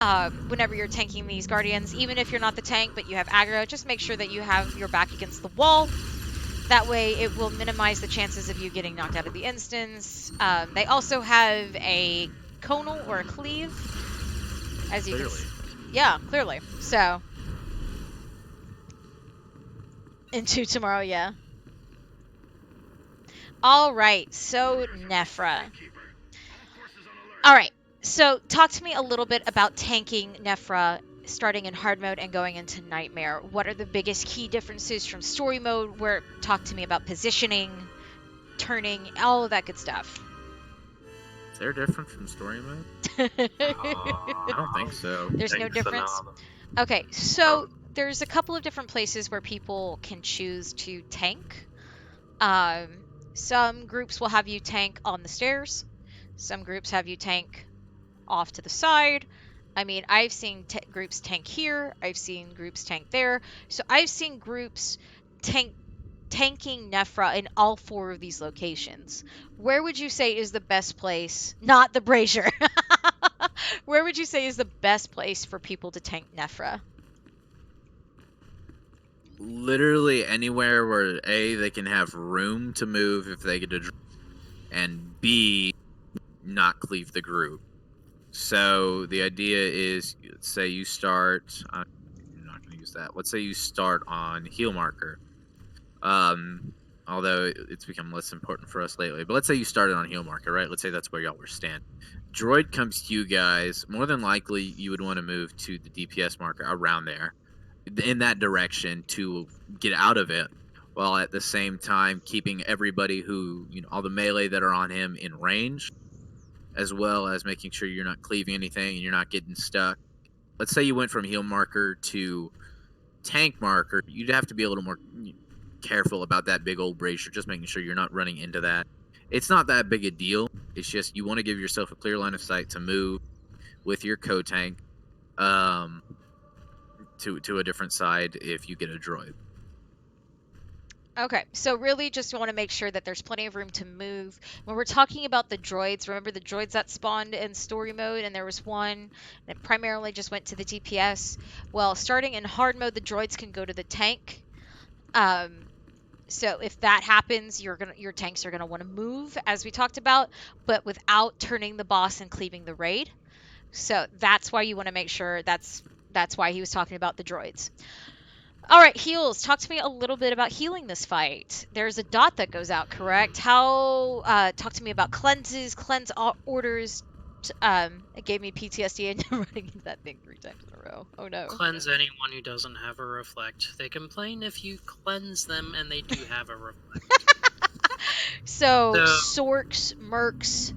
whenever you're tanking these guardians, even if you're not the tank but you have aggro, just make sure that you have your back against the wall. That way it will minimize the chances of you getting knocked out of the instance. They also have a conal or a cleave, as you Clearly. yeah, clearly. So into tomorrow, yeah. All right, so Nefra. All right, so talk to me a little bit about tanking Nefra starting in hard mode and going into nightmare. What are the biggest key differences from story mode? Talk to me about positioning, turning, all of that good stuff. Is there a difference from story mode? I don't think so. There's no difference. Okay, so there's a couple of different places where people can choose to tank. Some groups will have you tank on the stairs. Some groups have you tank off to the side. I mean, I've seen groups tank here. I've seen groups tank there. So I've seen groups tanking Nefra in all 4 of these locations. Where would you say is the best place? Not the brazier. Where would you say is the best place for people to tank Nefra? Literally anywhere where A, they can have room to move if they get a draw, and B, not cleave the group. So the idea is, let's say you start, I'm not going to use that. Let's say you start on heal marker. Although it's become less important for us lately. But let's say you started on heal marker, right? Let's say that's where y'all were standing. Droid comes to you guys. More than likely, you would want to move to the DPS marker around there, in that direction, to get out of it, while at the same time keeping everybody who, all the melee that are on him in range, as well as making sure you're not cleaving anything and you're not getting stuck. Let's say you went from heal marker to tank marker. You'd have to be a little more careful about that big old brazier, just making sure you're not running into that. It's not that big a deal. It's just you want to give yourself a clear line of sight to move with your co-tank to a different side if you get a droid. Okay, so really just want to make sure that there's plenty of room to move. When we're talking about the droids, remember the droids that spawned in story mode, and there was one that primarily just went to the DPS? Well, starting in hard mode, the droids can go to the tank. So if that happens, your tanks are gonna want to move, as we talked about, but without turning the boss and cleaving the raid. So that's why you want to make sure that's why he was talking about the droids. All right, heals. Talk to me a little bit about healing this fight. There's a dot that goes out, correct? Talk to me about cleanses, cleanse orders. It gave me PTSD and running into that thing 3 times in a row. Oh no. Cleanse anyone who doesn't have a reflect. They complain if you cleanse them and they do have a reflect. So Sorks, Mercs,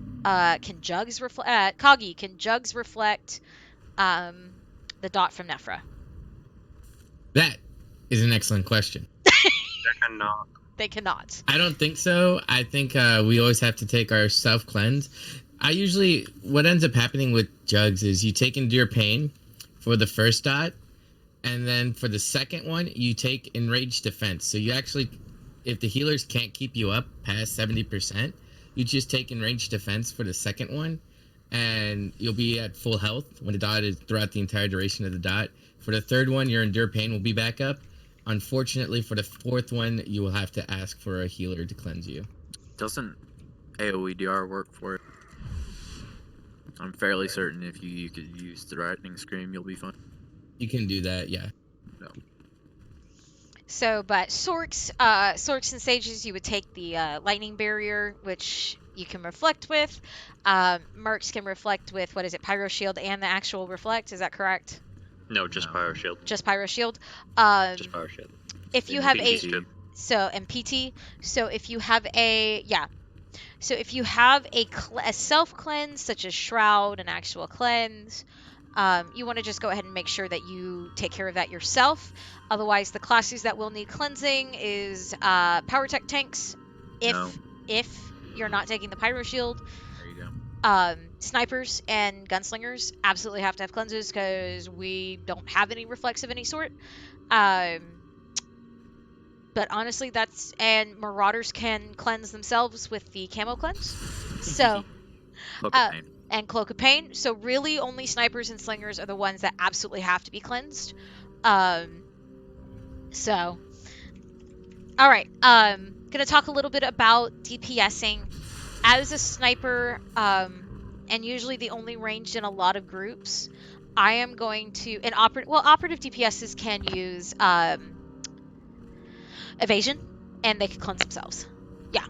can Jugs reflect? Kagi, can Jugs reflect the dot from Nefra? That is an excellent question. They cannot. They cannot. I don't think so. I think we always have to take our self-cleanse. What ends up happening with Jugs is you take Endure Pain for the first dot, and then for the second one, you take Enraged Defense. So you actually, if the healers can't keep you up past 70%, you just take Enraged Defense for the second one, and you'll be at full health when the dot is throughout the entire duration of the dot. For the third one, your Endure Pain will be back up. Unfortunately, for the fourth one, you will have to ask for a healer to cleanse you. Doesn't AoE-DR work for it? I'm fairly certain if you could use the Lightning Scream, you'll be fine. You can do that, yeah. No. So, but Sorks and Sages, you would take the Lightning Barrier, which you can reflect with. Mercs can reflect with, Pyro Shield and the actual reflect, is that correct? No, just Pyro Shield. Just Pyro Shield. Just Pyro Shield. If you have PT. and PT, so if you have so if you have a self cleanse such as Shroud, an actual cleanse, you want to just go ahead and make sure that you take care of that yourself. Otherwise, the classes that will need cleansing is Power Tech tanks. If you're not taking the Pyro Shield. There you go. Snipers and gunslingers absolutely have to have cleanses because we don't have any reflex of any sort. But honestly, and Marauders can cleanse themselves with the camo cleanse. So, and Cloak of Pain. So really only snipers and slingers are the ones that absolutely have to be cleansed. So all right, gonna talk a little bit about DPSing as a sniper, and usually the only ranged in a lot of groups. I am going to operative DPSs can use evasion, and they can cleanse themselves. Yeah.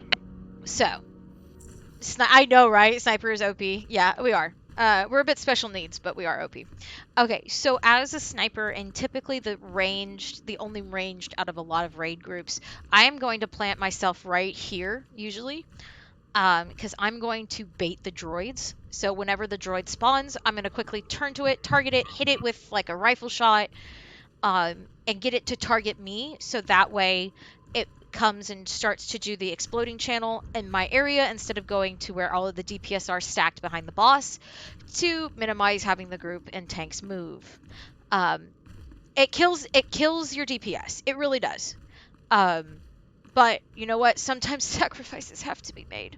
So, I know, right? Sniper is OP. Yeah, we are. We're a bit special needs, but we are OP. Okay, so as a sniper, and typically the only ranged out of a lot of raid groups, I am going to plant myself right here, usually, because I'm going to bait the droids. So whenever the droid spawns, I'm going to quickly turn to it, target it, hit it with like a rifle shot, and get it to target me. So that way it comes and starts to do the exploding channel in my area instead of going to where all of the DPS are stacked behind the boss, to minimize having the group and tanks move. It kills your DPS. It really does. But you know what? Sometimes sacrifices have to be made.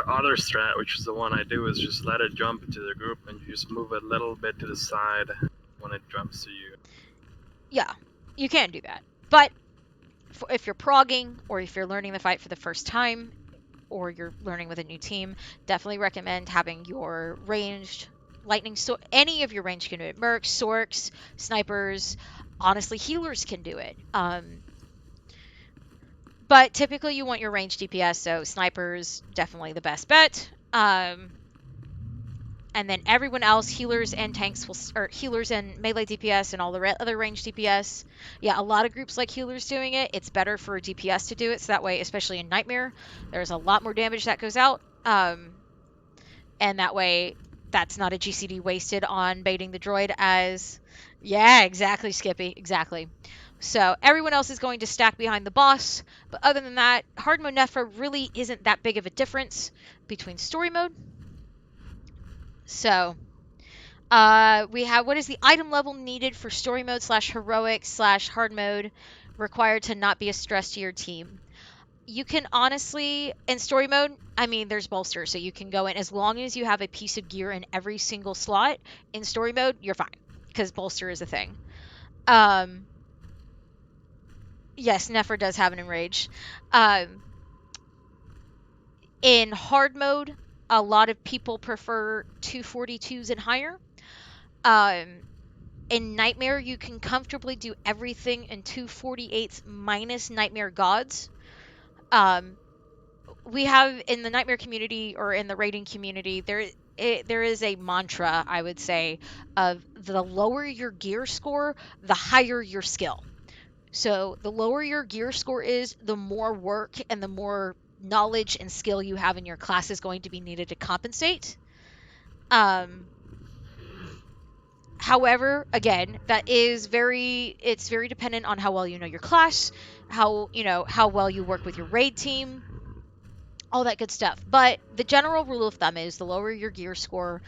Other strat, which is the one I do, is just let it jump into the group and you just move a little bit to the side when it jumps to you. Yeah, you can do that. But if you're progging, or if you're learning the fight for the first time, or you're learning with a new team, definitely recommend having your ranged lightning any of your ranged can do it. Mercs, Sorks, snipers, honestly healers can do it. But typically you want your ranged DPS, so snipers definitely the best bet. And then everyone else, healers and tanks or healers and melee DPS and all the other ranged DPS. Yeah, a lot of groups like healers doing it. It's better for a DPS to do it, so that way, especially in Nightmare, there's a lot more damage that goes out. And that way, that's not a GCD wasted on baiting the droid as... Yeah, exactly, Skippy, exactly. So everyone else is going to stack behind the boss, but other than that, hard mode Nefra really isn't that big of a difference between story mode. So, we have, what is the item level needed for story mode / heroic / hard mode required to not be a stress to your team? You can honestly, in story mode, I mean, there's bolster, so you can go in, as long as you have a piece of gear in every single slot, in story mode, you're fine, because bolster is a thing. Yes, Nefra does have an enrage. In hard mode, a lot of people prefer 242s and higher. In Nightmare, you can comfortably do everything in 248s minus Nightmare Gods. We have in the Nightmare community, or in the raiding community, there is a mantra, I would say, of the lower your gear score, the higher your skill. So the lower your gear score is, the more work and the more knowledge and skill you have in your class is going to be needed to compensate. However, again, it's very dependent on how well you know your class, how well you work with your raid team, all that good stuff. But the general rule of thumb is, the lower your gear score,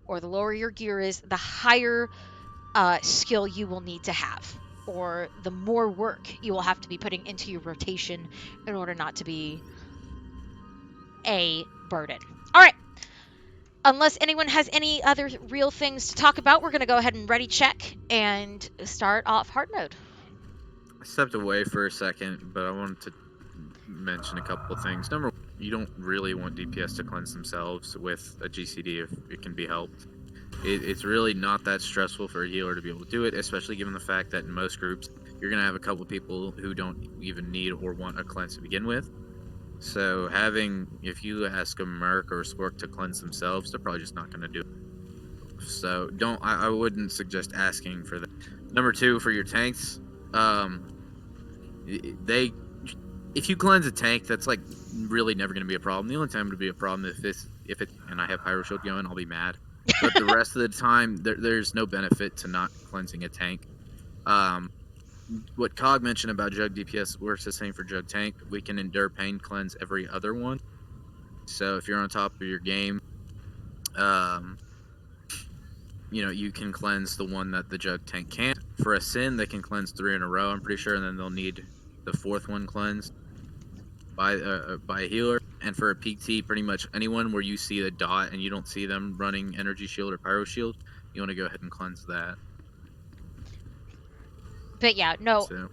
or the lower your gear is, the higher skill you will need to have, or the more work you will have to be putting into your rotation in order not to be a burden. All right. Unless anyone has any other real things to talk about, we're going to go ahead and ready check and start off hard mode. I stepped away for a second, but I wanted to mention a couple of things. Number one, you don't really want DPS to cleanse themselves with a GCD if it can be helped. It's really not that stressful for a healer to be able to do it, especially given the fact that in most groups, you're going to have a couple of people who don't even need or want a cleanse to begin with. So if you ask a Merc or a Spork to cleanse themselves, they're probably just not going to do it. So I wouldn't suggest asking for that. Number two, for your tanks, if you cleanse a tank, that's like really never going to be a problem. The only time it would be a problem if it and I have Pyro Shield going, I'll be mad. But the rest of the time, there's no benefit to not cleansing a tank. What Cog mentioned about Jug DPS works the same for Jug Tank. We can Endure Pain cleanse every other one. So if you're on top of your game, you can cleanse the one that the Jug Tank can't. For a Sin, they can cleanse 3 in a row, I'm pretty sure, and then they'll need the 4th one cleansed by a healer. and for a PT, pretty much anyone where you see the dot and you don't see them running energy shield or pyro shield, you want to go ahead and cleanse that. But yeah, no. So,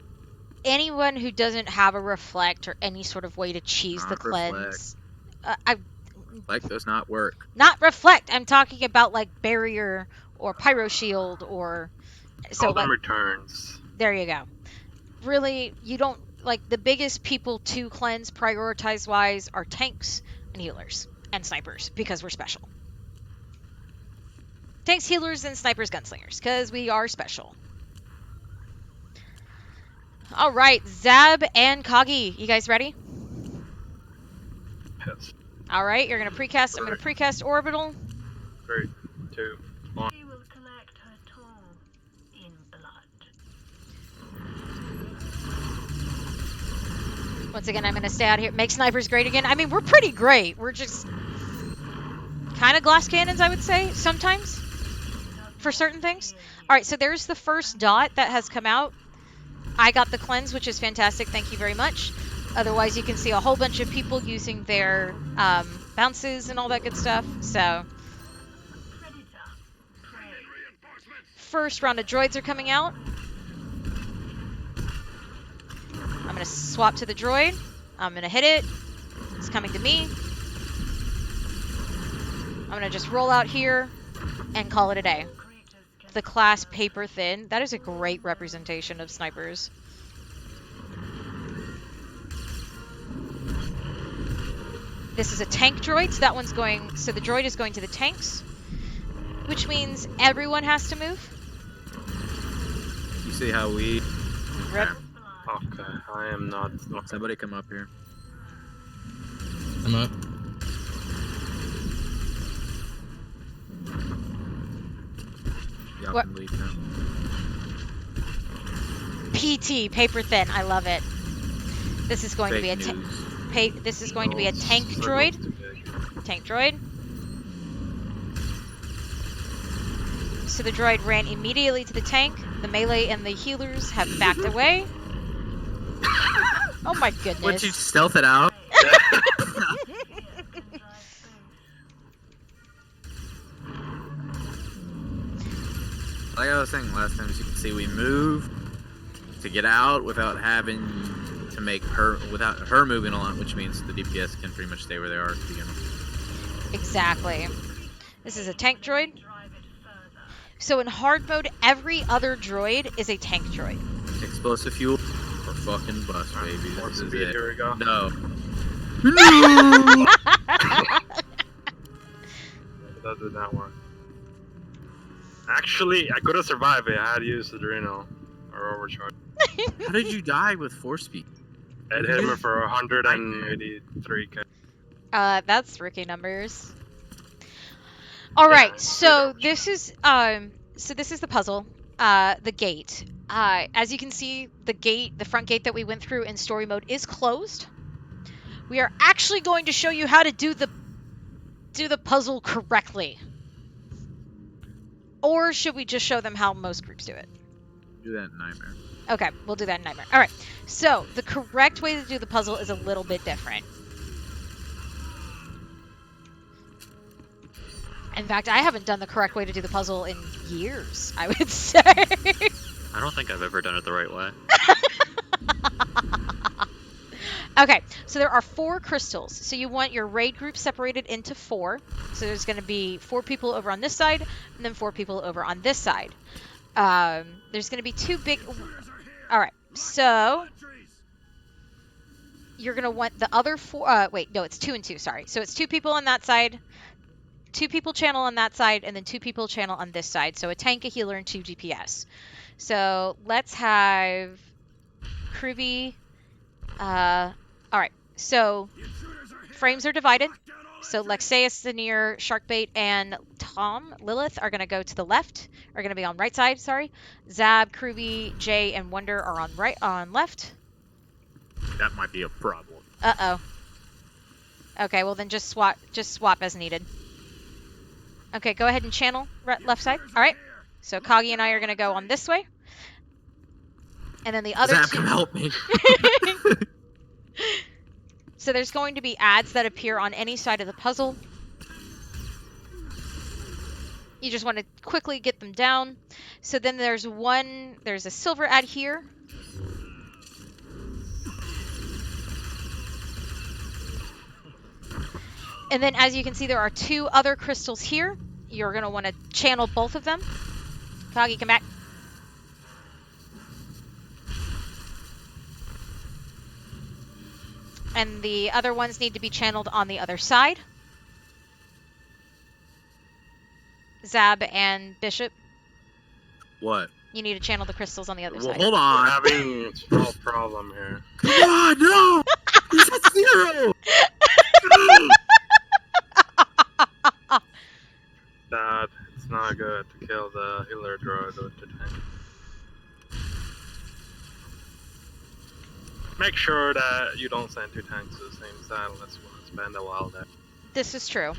Anyone who doesn't have a reflect or any sort of way to cheese the Not cleanse, reflect does not work. not reflect. I'm talking about like barrier or pyro shield or so. Call them Like, returns. there you go. Really, you don't like the biggest people to cleanse prioritize wise are tanks and healers and snipers because we're special. Tanks, healers, and snipers, gunslingers because we are special. All right, Zab and Kagi, you guys ready? Yes. All right, you're gonna precast. I'm gonna precast orbital. 3, 2, 1. She will collect her toll in blood. Once again, I'm gonna stay out here. Make snipers great again. I mean, we're pretty great. We're just kind of glass cannons, I would say, sometimes for certain things. All right, so there's the first dot that has come out. I got the cleanse, which is fantastic. Thank you very much. Otherwise, you can see a whole bunch of people using their bounces and all that good stuff. So, first round of droids are coming out. I'm going to swap to the droid. I'm going to hit it. It's coming to me. I'm going to just roll out here and call it a day. The class paper thin. That is a great representation of snipers. This is a tank droid, so that one's going, so the droid is going to the tanks, which means everyone has to move. You see how we... Rip. Okay, I am not. Somebody come up here. I'm up. Y'all What? can lead now. PT, paper thin. I love it. This is going to be a Fake news. this is going to be a tank droid. Tank droid. So the droid ran immediately to the tank. The melee and the healers have backed away. Oh my goodness. Would you stealth it out? Like I was saying last time, as you can see, we move to get out without having to make her, without her moving along, which means the DPS can pretty much stay where they are to begin with. Exactly. This is a tank droid. So in hard mode, every other droid is a tank droid. Explosive fuel or fucking bust, baby. More This is speed, it. here we go. No. That did not work. Actually, I could have survived it. I had used Adrenal or Overcharge. How did you die with force speed? It hit me for 183k. That's rookie numbers. All right, so this is the puzzle, the gate. As you can see, the front gate that we went through in story mode is closed. We are actually going to show you how to do the puzzle correctly. Or should we just show them how most groups do it? Do that in Nightmare. Okay, we'll do that in Nightmare. All right, so the correct way to do the puzzle is a little bit different. In fact, I haven't done the correct way to do the puzzle in years, I would say. I don't think I've ever done it the right way. Okay, so there are 4 crystals. So you want your raid group separated into 4. So there's going to be 4 people over on this side, and then 4 people over on this side. There's going to be 2 big... All right, so you're going to want the other 4... wait, no, it's 2 and 2, sorry. So it's 2 people on that side, 2 people channel on that side, and then 2 people channel on this side. So a tank, a healer, and 2 DPS. So let's have Kruby... all right, so frames are divided. So Lexaeus, Zanir, Sharkbait, and Lilith are going to go to the left. Are going to be on right side, sorry. Zab, Kruby, Jay, and Wonder are on left. That might be a problem. Uh-oh. Okay, well then just swap as needed. Okay, go ahead and channel left side. All right. So Kagi and I are going to go on this way. And then the other Zap, two... come help me. So there's going to be ads that appear on any side of the puzzle. You just want to quickly get them down. So then there's a silver ad here. And then as you can see, there are 2 other crystals here. You're going to want to channel both of them. Kagi, come back. And the other ones need to be channeled on the other side. Zab and Bishop, What? you need to channel the crystals on the other Well, side. hold We're on. having a small problem here. Come on, no! He's at 0! That it's not good to kill the healer droid with the tank. Make sure that you don't send 2 tanks to the same side unless you want to spend a while there. This is true.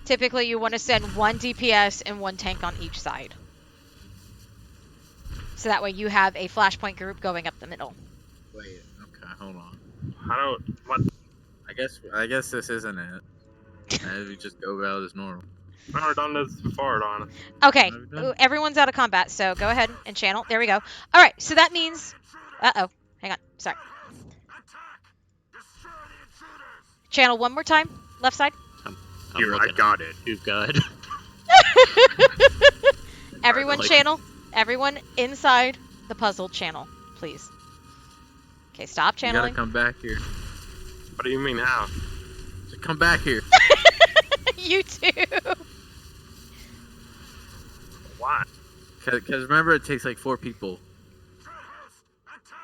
Typically, you want to send 1 DPS and 1 tank on each side. So that way you have a flashpoint group going up the middle. Wait, okay, hold on. What? I guess this isn't it. Maybe we just go about as normal. I've never done this before, Don. Okay, What have you done? ooh, everyone's out of combat, so go ahead and channel. There we go. All right, so that means... Uh-oh. Hang on. Sorry. Channel one more time. Left side. Here, I got it. You've got. Everyone Like- channel. Everyone inside the puzzle channel, please. Okay, stop You gotta channeling. come back here. What do you mean, how? Just come back here. You too. Why? Because remember, it takes like 4 people.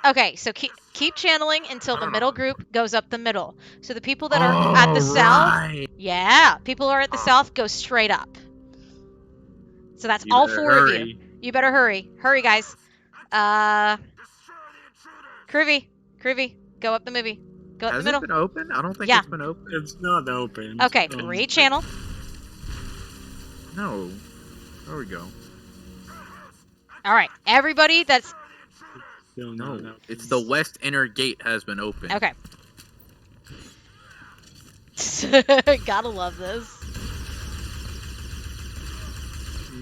Okay, so keep channeling until I the don't middle know. group goes up the middle. So the people that are at the south, Right. yeah, people are at the Oh. south go straight up. So that's You all better 4 of you. hurry. You better hurry. Hurry, guys. Groovy, go up the movie. Go up Has the middle. it been open? I don't think Yeah. it's been open. It's not open. Okay, re-channel. No. There we go. All right, everybody that's... Still No. not open. It's the west inner gate has been opened. Okay. Gotta love this.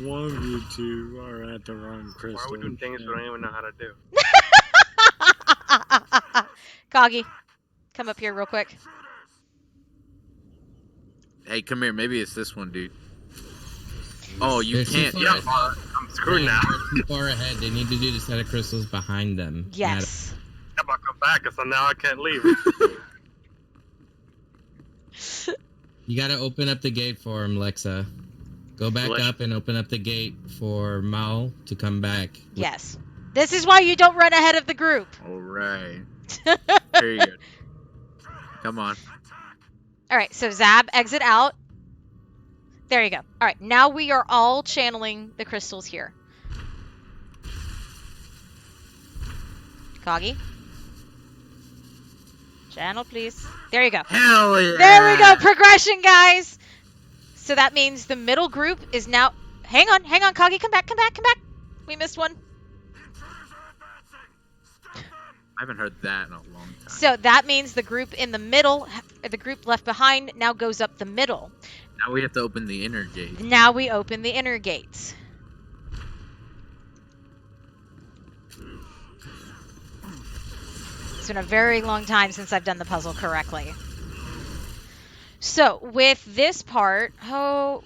One of you 2 are at the wrong Why crystal. are we doing things we don't even know how to do? Coggy, come up here real quick. Hey, come here. Maybe it's this one, dude. Oh, you They're too can't. far. Yeah. I'm screwed now. Too far ahead. They need to do the set of crystals behind them. Yes. I'm gonna come back, so now I can't leave. You gotta open up the gate for him, Lexa. Go back Lex- up and open up the gate for Mal to come back. Yes. This is why you don't run ahead of the group. All right. Very good. Come on. All right, so Zab, exit out. There you go. All right, now we are all channeling the crystals here. Coggy. Channel, please. There you go. Hell yeah. There we go. Progression, guys. So that means the middle group is now... Hang on, Coggy. Come back. We missed one. I haven't heard that in a long time. So that means the group in the middle, the group left behind, now goes up the middle. Now we have to open the inner gate. Now we open the inner gates. It's been a very long time since I've done the puzzle correctly. So with this part, oh,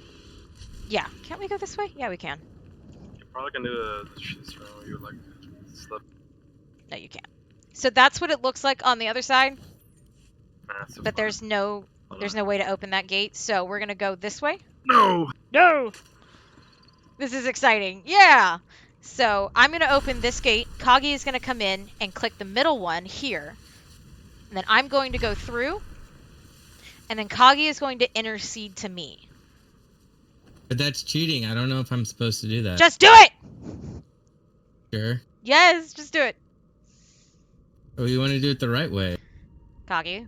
yeah. Can't we go this way? Yeah, we can. You probably can do the shit throw. You like slip No, you can't. So that's what it looks like on the other side, massive. but there's no way to open that gate. So we're gonna go this way. no. No! This is exciting. Yeah! So I'm going to open this gate. Kagi is going to come in and click the middle one here. And then I'm going to go through. And then Kagi is going to intercede to me. But that's cheating. I don't know if I'm supposed to do that. Just do it! Sure. Yes, just do it. Or you want to do it the right way. Kagi,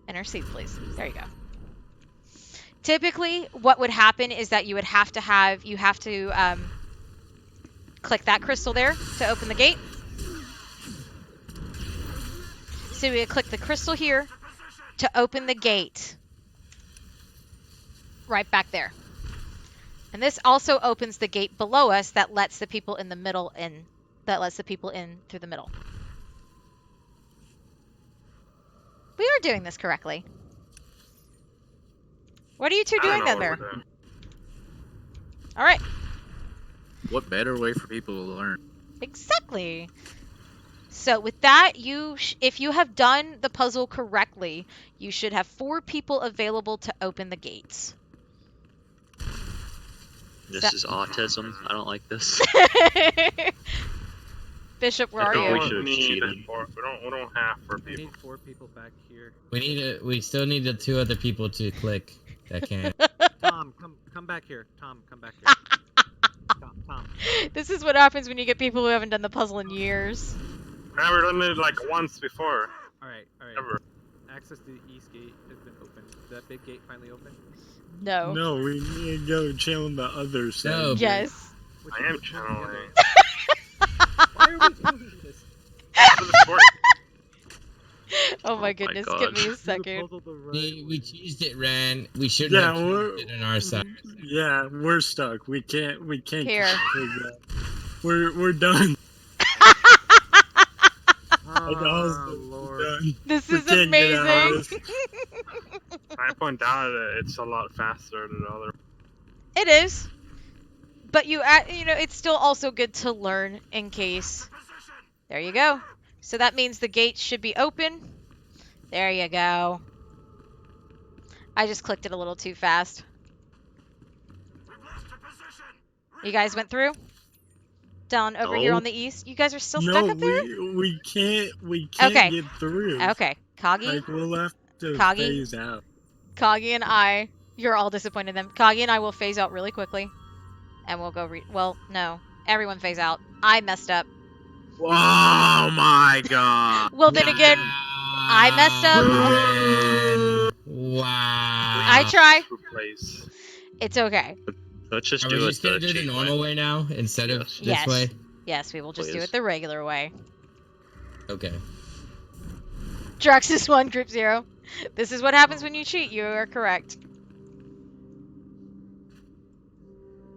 intercede, please. There you go. Typically, what would happen is that you have to click that crystal there to open the gate. So we would click the crystal here, to open the gate. Right back there. And this also opens the gate below us that lets the people in the middle in. That lets the people in through the middle. We are doing this correctly. What are you two I don't doing know down what there? we're doing. All right. What better way for people to learn? Exactly. So with that, if you have done the puzzle correctly, you should have 4 people available to open the gates. This is autism. I don't like this. Bishop, where I are think you? we should've cheated. We don't have 4 We people. need 4 people back here. We still need the 2 other people to click that can. Tom, come back here. Tom, come back here. Tom. This is what happens when you get people who haven't done the puzzle in years. I've never done it like once before. All right. Ever. Access to the east gate has been opened. Is that big gate finally open? No. No, we need to go chill on the other side. No. Yes. Which I am one? channeling. Why are we doing this? How does this work? Oh my my goodness, God. give me a Do the second. puzzle the right We way. cheesed it, Ran. We should Yeah, have we're- cheesed it on our side. Yeah, we're stuck. We can't Here. complete that. We're done. Oh, Lord. Done. This We is can't get out of amazing. I point out that it's a lot faster than the other. It is. But it's still also good to learn in case. There you go. So that means the gates should be open. There you go. I just clicked it a little too fast. You guys went through? Down over here No. on the east? You guys are still No, stuck up there? we can't Okay. get through. Okay. Kagi? Like we'll have to Kagi? phase out. Kagi and I, you're all disappointed in them. Kagi and I will phase out really quickly. And we'll go well, no. Everyone phase out. I messed up. Oh my god. Well, then again, I messed up. Wow. I try. Place. It's okay. Let's just Are do we it just gonna the do it the cheat normal way. way now instead of Yes. this Yes. way? Yes, we will just do Please. it the regular way. Okay. Draxus 1, Group 0. This is what happens when you cheat. You are correct.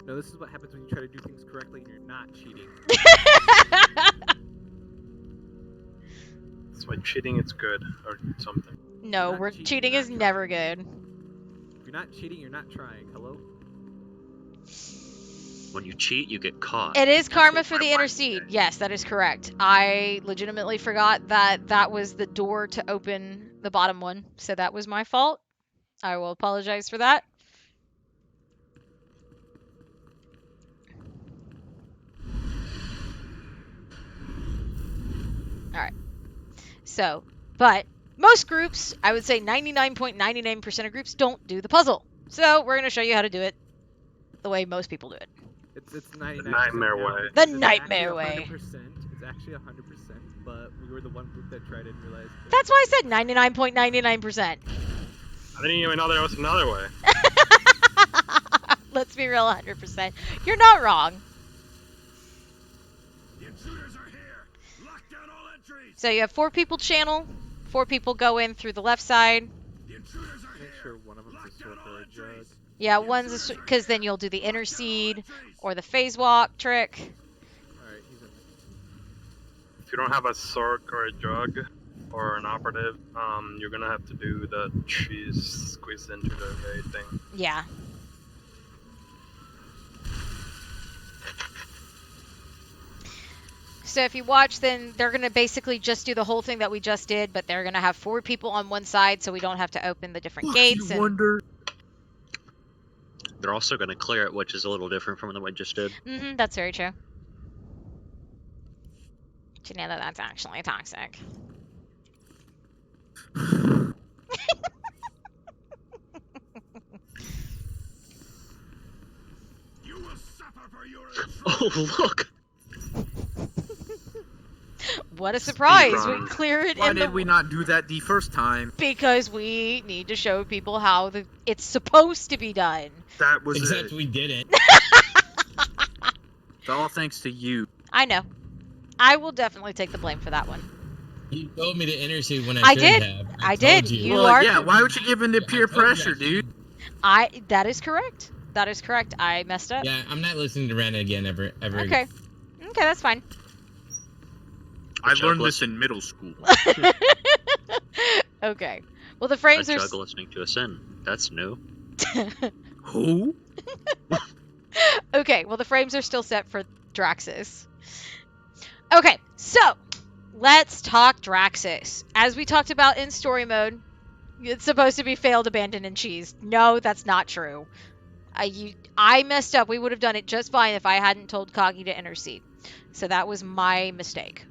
No, this is what happens when you try to do things correctly and you're not cheating. That's why cheating is good or something. No, Not cheating, cheating not is never good. If you're not cheating, you're not trying. Hello? When you cheat, you get caught. It is That's karma what for the my mind intercede. said. Yes, that is correct. I legitimately forgot that was the door to open the bottom one. So that was my fault. I will apologize for that. Alright. So, but most groups, I would say 99.99% of groups don't do the puzzle. So we're going to show you how to do it the way most people do it. It's 99% nightmare now way. because The it's nightmare actually way. 100%. It's actually 100%, but we were the one group that tried it and realized. That's why I said 99.99%. I didn't even know there was another way. Let's be real, 100%. You're not wrong. So you have 4 people channel, 4 people go in through the left side. Make sure one of them's a sword or a jug. Yeah, one's because then you'll do the intercede or the phase walk trick. Alright, he's in. If you don't have a sword or a jug or an operative, you're gonna have to do the cheese squeeze into the gate thing. Yeah. So if you watch, then they're going to basically just do the whole thing that we just did, but they're going to have 4 people on one side so we don't have to open the different gates. You wonder. They're also going to clear it, which is a little different from what we just did. That's very true. Do you know that that's actually toxic? Oh, look! What a surprise! We Speedrun. clear it Why in did the... we not do that the first time? Because we need to show people how it's supposed to be done. That was Except it. we didn't. It's all thanks to you. I know. I will definitely take the blame for that one. You told me to intercede when I I should did. have. I told did. You. You Well, are yeah. cor- Why would you give in to I peer told you I pressure, should. dude? That is correct. That is correct. I messed up. Yeah, I'm not listening to Ren again ever. Okay. Okay, that's fine. I jug learned this listen- in middle school. Okay. Well, the A frames are jug listening to a sin. That's new. Who? Okay, well, the frames are still set for Draxus. Okay, so let's talk Draxus. As we talked about in story mode, it's supposed to be failed, abandoned, and cheesed. No, that's not true. I messed up. We would have done it just fine if I hadn't told Kagi to intercede. So that was my mistake.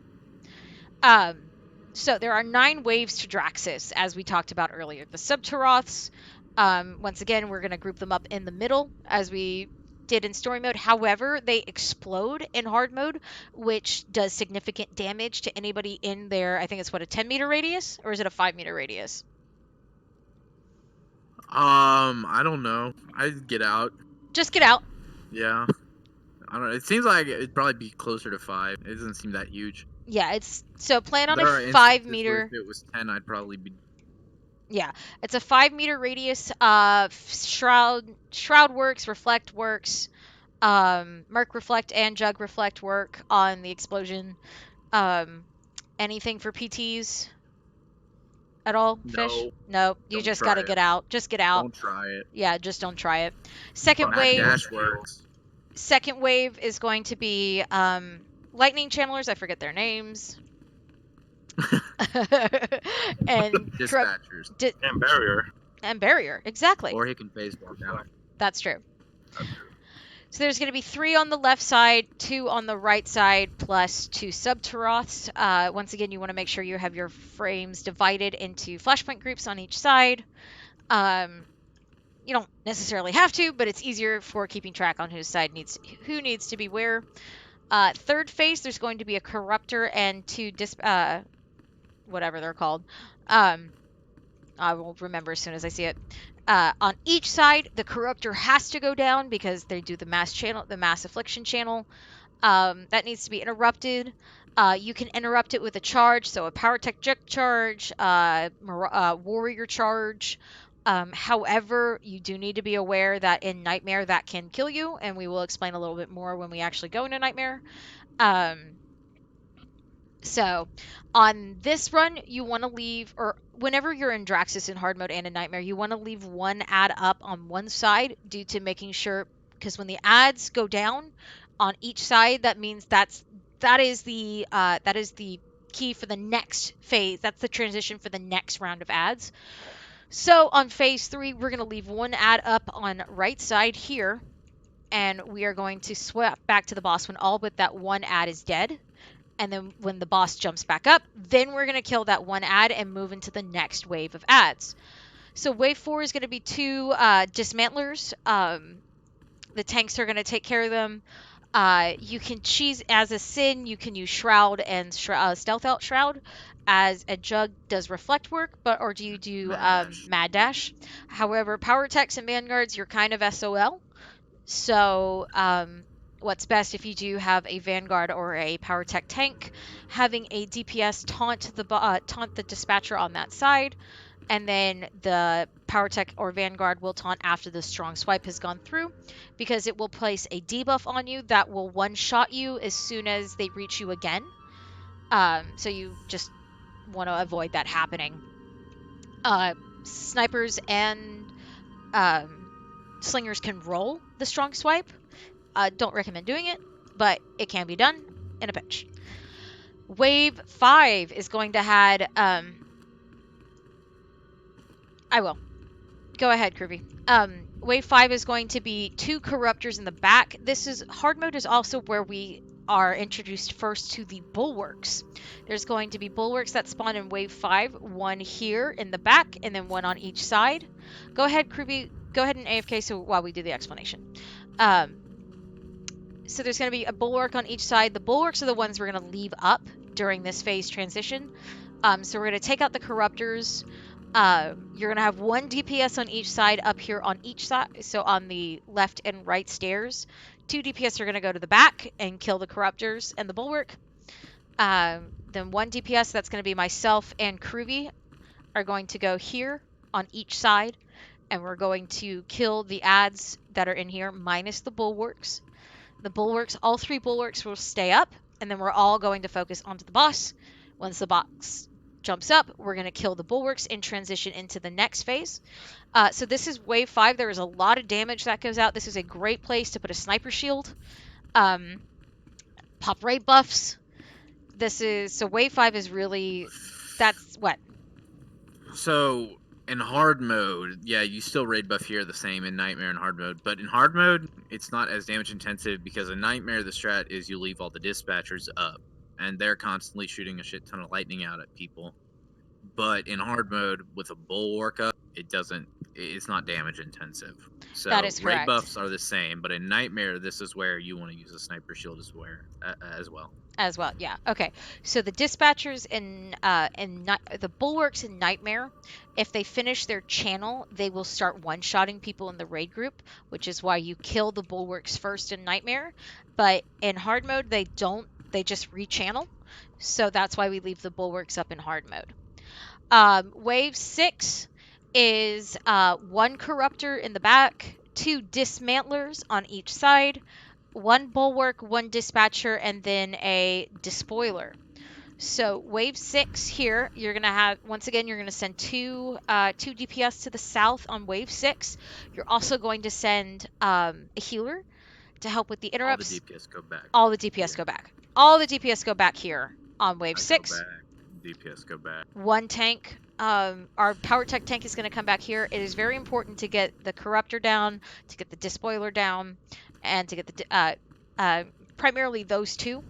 So there are 9 waves to Draxus, as we talked about earlier. The Subtaroths, once again, we're going to group them up in the middle, as we did in story mode. However, they explode in hard mode, which does significant damage to anybody in there. I think it's, what, a 10-meter radius? Or is it a 5-meter radius? I don't know. I'd get out. Just get out. Yeah. I don't know. It seems like it'd probably be closer to 5. It doesn't seem that huge. Yeah, it's so plan on There are a instances 5 where meter. If it was 10, I'd probably be. Yeah, it's a 5-meter radius. Shroud works, reflect works, Merc reflect and Jug reflect work on the explosion. Anything for PTs at all? No. Fish? No. You Don't just try gotta it. get out. Just get out. Don't try it. Yeah, just don't try it. Second Mad wave. dash works. Second wave is going to be lightning channelers. I forget their names. And Dispatchers. And barrier. and barrier, exactly. Or he can phase walk out. That's true. So there's going to be 3 on the left side, 2 on the right side, plus 2 Subtaroths. Once again, you want to make sure you have your frames divided into flashpoint groups on each side. You don't necessarily have to, but it's easier for keeping track on who needs to be where. Third phase, there's going to be a Corruptor and 2 whatever they're called. I will remember as soon as I see it. On each side, the Corruptor has to go down because they do the mass affliction channel. That needs to be interrupted. You can interrupt it with a charge, so a power tech charge, warrior charge. However, you do need to be aware that in Nightmare that can kill you, and we will explain a little bit more when we actually go into Nightmare. So on this run, you want to leave, or whenever you're in Draxus in hard mode and in Nightmare, you want to leave 1 ad up on one side due to making sure, because when the ads go down on each side, that means that is the key for the next phase. That's the transition for the next round of ads. So on phase 3, we're going to leave 1 ad up on right side here, and we are going to swap back to the boss when all but that 1 ad is dead. And then when the boss jumps back up, then we're going to kill that 1 ad and move into the next wave of ads. So wave 4 is going to be 2 dismantlers. The tanks are going to take care of them. You can cheese as a sin. You can use Shroud and Stealth Out Shroud. As a Jug does reflect work, or do you do Mad Dash? However, Power Techs and Vanguards, you're kind of SOL. So what's best if you do have a Vanguard or a Power Tech tank, having a DPS taunt the dispatcher on that side, and then the Power Tech or Vanguard will taunt after the strong swipe has gone through, because it will place a debuff on you that will one-shot you as soon as they reach you again. So you just want to avoid that happening. Snipers and slingers can roll the strong swipe. Don't recommend doing it, but it can be done in a pinch. Wave 5 is going to have I will. Go ahead, Kirby. Wave 5 is going to be 2 Corruptors in the back. Hard mode is also where we are introduced first to the bulwarks. There's going to be bulwarks that spawn in wave 5, 1 here in the back, and then 1 on each side. Go ahead, Kirby. Go ahead and AFK while we do the explanation. So there's going to be a bulwark on each side. The bulwarks are the ones we're going to leave up during this phase transition. So we're going to take out the Corruptors. You're going to have 1 DPS on each side up here on each side. So on the left and right stairs. 2 DPS are going to go to the back and kill the Corruptors and the bulwark. Then one DPS, that's going to be myself and Kruvy, are going to go here on each side, and we're going to kill the ads that are in here minus the bulwarks. The bulwarks, all 3 bulwarks will stay up, and then we're all going to focus onto the boss. Once the boss jumps up, we're going to kill the bulwarks and transition into the next phase. So this is wave 5. There is a lot of damage that goes out. This is a great place to put a sniper shield. Pop raid buffs. So wave 5 is really, that's what? So in hard mode, yeah, you still raid buff here the same in Nightmare and hard mode, but in hard mode, it's not as damage intensive because in Nightmare, the strat is you leave all the dispatchers up, and they're constantly shooting a shit ton of lightning out at people. But in hard mode, with a bulwark up, it's not damage intensive. So That is raid correct. buffs are the same, but in Nightmare, this is where you want to use a sniper shield as well. As well, yeah. Okay, so the dispatchers the bulwarks in Nightmare, if they finish their channel, they will start one-shotting people in the raid group, which is why you kill the bulwarks first in Nightmare. But in hard mode, they don't. They just rechannel, so that's why we leave the bulwarks up in hard mode. Wave 6 is 1 corruptor in the back, 2 dismantlers on each side, 1 bulwark, 1 dispatcher, and then a despoiler. So wave 6 here, you're going to have, once again, you're going to send 2 DPS to the south on wave 6. You're also going to send a healer to help with the interrupts. All the DPS go back. All the DPS go back. All the DPS go back here on wave 6. Go back. DPS go back. 1 tank. Our power tech tank is going to come back here. It is very important to get the corruptor down, to get the despoiler down, and to get the primarily those 2.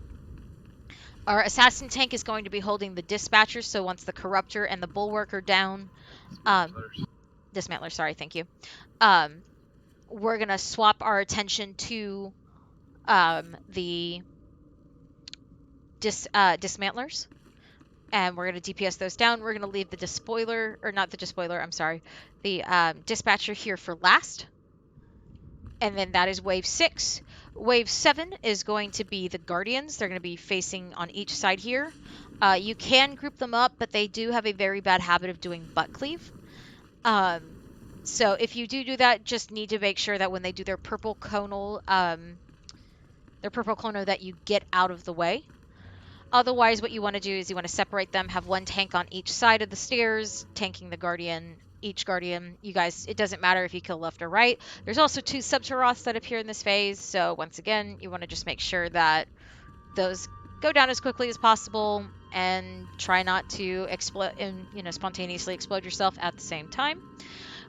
Our assassin tank is going to be holding the dispatchers, so once the corruptor and the bulwark are down, dismantler, sorry, thank you. We're gonna swap our attention to the dismantlers, and we're gonna DPS those down. We're gonna leave the despoiler, or not the despoiler, I'm sorry, the dispatcher here for last. And then that is wave 6. Wave 7 is going to be the Guardians. They're going to be facing on each side here. You can group them up, but they do have a very bad habit of doing butt cleave. So if you do that, just need to make sure that when they do their purple conal, that you get out of the way. Otherwise, what you want to do is you want to separate them, have 1 tank on each side of the stairs, tanking the Guardian. Each Guardian, you guys, it doesn't matter if you kill left or right. There's also 2 Subtaroths that appear in this phase, so once again, you want to just make sure that those go down as quickly as possible and try not to explode and spontaneously explode yourself at the same time.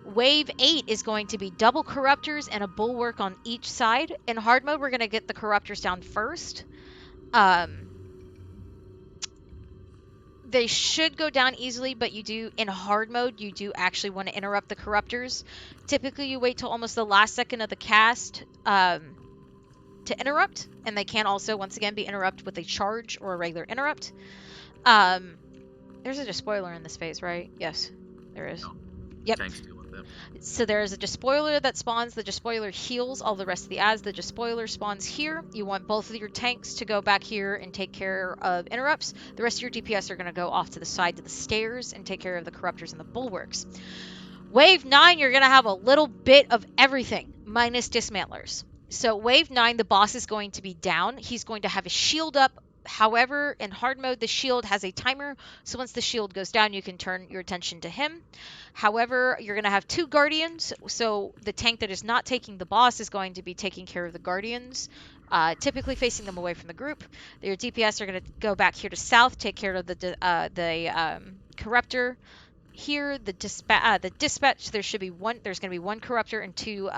Wave 8 is going to be double corruptors and a bulwark on each side. In hard mode, we're going to get the corruptors down first. They should go down easily, but in hard mode, you do actually want to interrupt the corruptors. Typically, you wait till almost the last second of the cast to interrupt, and they can also, once again, be interrupted with a charge or a regular interrupt. There's a despoiler in this phase, right? Yes, there is. No. Yep. Tanks deal with them. So there's a despoiler that spawns. The despoiler heals all the rest of the ads. The despoiler spawns here. You want both of your tanks to go back here and take care of interrupts. The rest of your DPS are going to go off to the side to the stairs and take care of the corruptors and the bulwarks. Wave 9, you're going to have a little bit of everything, minus dismantlers. So wave 9, the boss is going to be down. He's going to have a shield up. However, in hard mode, the shield has a timer, so once the shield goes down, you can turn your attention to him. However, you're going to have 2 guardians, so the tank that is not taking the boss is going to be taking care of the guardians, typically facing them away from the group. Your DPS are going to go back here to south, take care of the corruptor. Here, the dispatch, there's going to be 1 corruptor and 2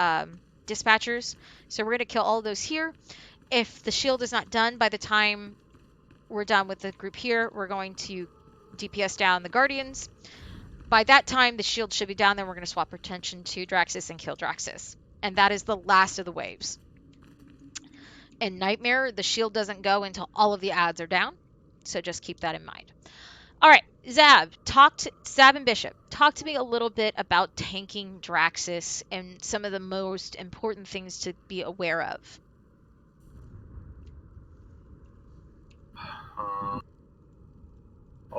dispatchers, so we're going to kill all those here. If the shield is not done by the time we're done with the group here, we're going to DPS down the Guardians. By that time, the shield should be down. Then we're going to swap our attention to Draxus and kill Draxus. And that is the last of the waves. In Nightmare, the shield doesn't go until all of the ads are down. So just keep that in mind. All right, Zab and Bishop, talk to me a little bit about tanking Draxus and some of the most important things to be aware of.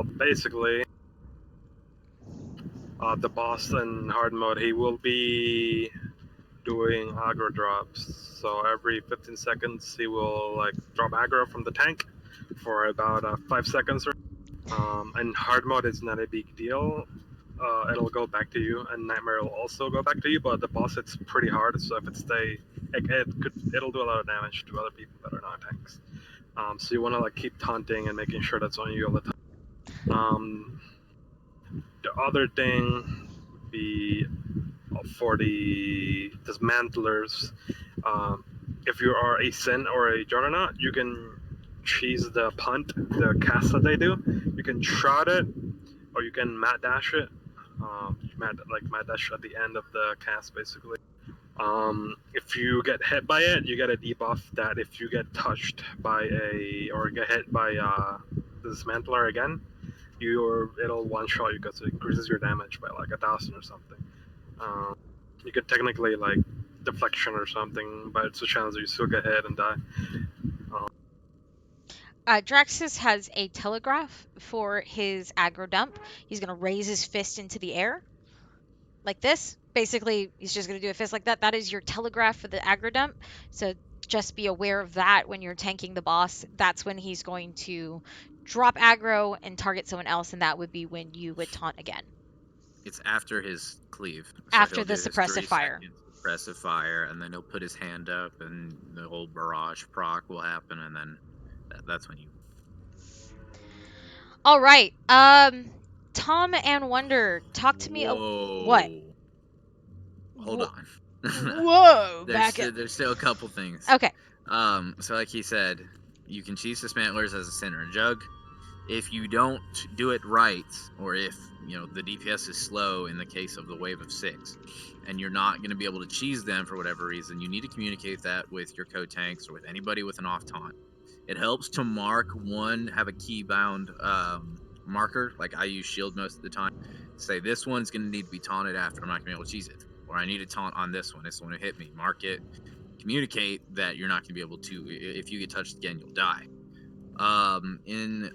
Basically, the boss in hard mode, he will be doing aggro drops. So every 15 seconds, he will like drop aggro from the tank for about 5 seconds. And hard mode is not a big deal. It'll go back to you, and Nightmare will also go back to you. But the boss, it's pretty hard. So if it'll do a lot of damage to other people that are not tanks. So you want to like keep taunting and making sure that's on you all the time. The other thing would be for the dismantlers. If you are a Sin or a Juggernaut, you can cheese the punt, the cast that they do. You can trot it, or you can mat dash it. Mat dash at the end of the cast, basically. If you get hit by it, you get a debuff that if you get touched by or get hit by the dismantler again, it'll one shot you because it increases your damage by like 1,000 or something. You could technically like deflection or something, but it's a chance that you still get hit and die. Draxus has a telegraph for his aggro dump. He's going to raise his fist into the air like this. Basically, he's just going to do a fist like that. That is your telegraph for the aggro dump. So just be aware of that when you're tanking the boss. That's when he's going to drop aggro and target someone else, and that would be when you would taunt again. It's after his cleave. After he'll the do his suppressive 3 fire. seconds suppressive fire, and then he'll put his hand up, and the whole barrage proc will happen, and then that's when you. All right. Tom and Wonder, talk to me. Whoa. What? Hold on. Whoa. There's still a couple things. Okay. So like he said, you can cheese dismantlers as a center and jug. If you don't do it right, or if the DPS is slow in the case of the wave of 6, and you're not going to be able to cheese them for whatever reason, you need to communicate that with your co-tanks or with anybody with an off taunt. It helps to have a key bound marker, like I use shield most of the time. Say this one's going to need to be taunted after, I'm not going to be able to cheese it. Or I need a taunt on this one who hit me. Mark it. Communicate that you're not going to be able to. If you get touched again, you'll die. In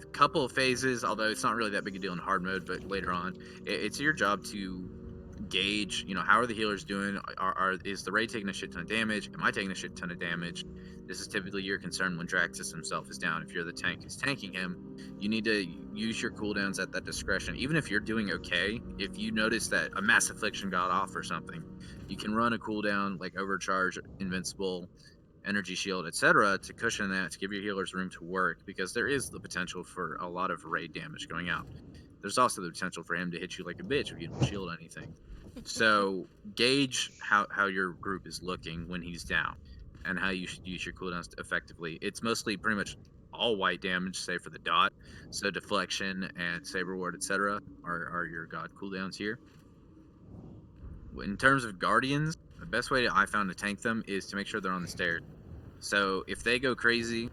a couple of phases, although it's not really that big a deal in hard mode, but later on, it's your job to gauge, how are the healers doing? Is the raid taking a shit ton of damage? Am I taking a shit ton of damage? This is typically your concern when Draxus himself is down. If you're the tank who's tanking him, you need to use your cooldowns at that discretion. Even if you're doing okay, if you notice that a mass affliction got off or something, you can run a cooldown like overcharge, invincible, energy shield, etc. to cushion that, to give your healers room to work, because there is the potential for a lot of raid damage going out. There's also the potential for him to hit you like a bitch if you don't shield anything. So gauge how your group is looking when he's down, and how you should use your cooldowns effectively. It's mostly pretty much all white damage, save for the dot. So deflection and saber ward, etc. are your god cooldowns here. In terms of guardians, the best way I found to tank them is to make sure they're on the stairs. So if they go crazy,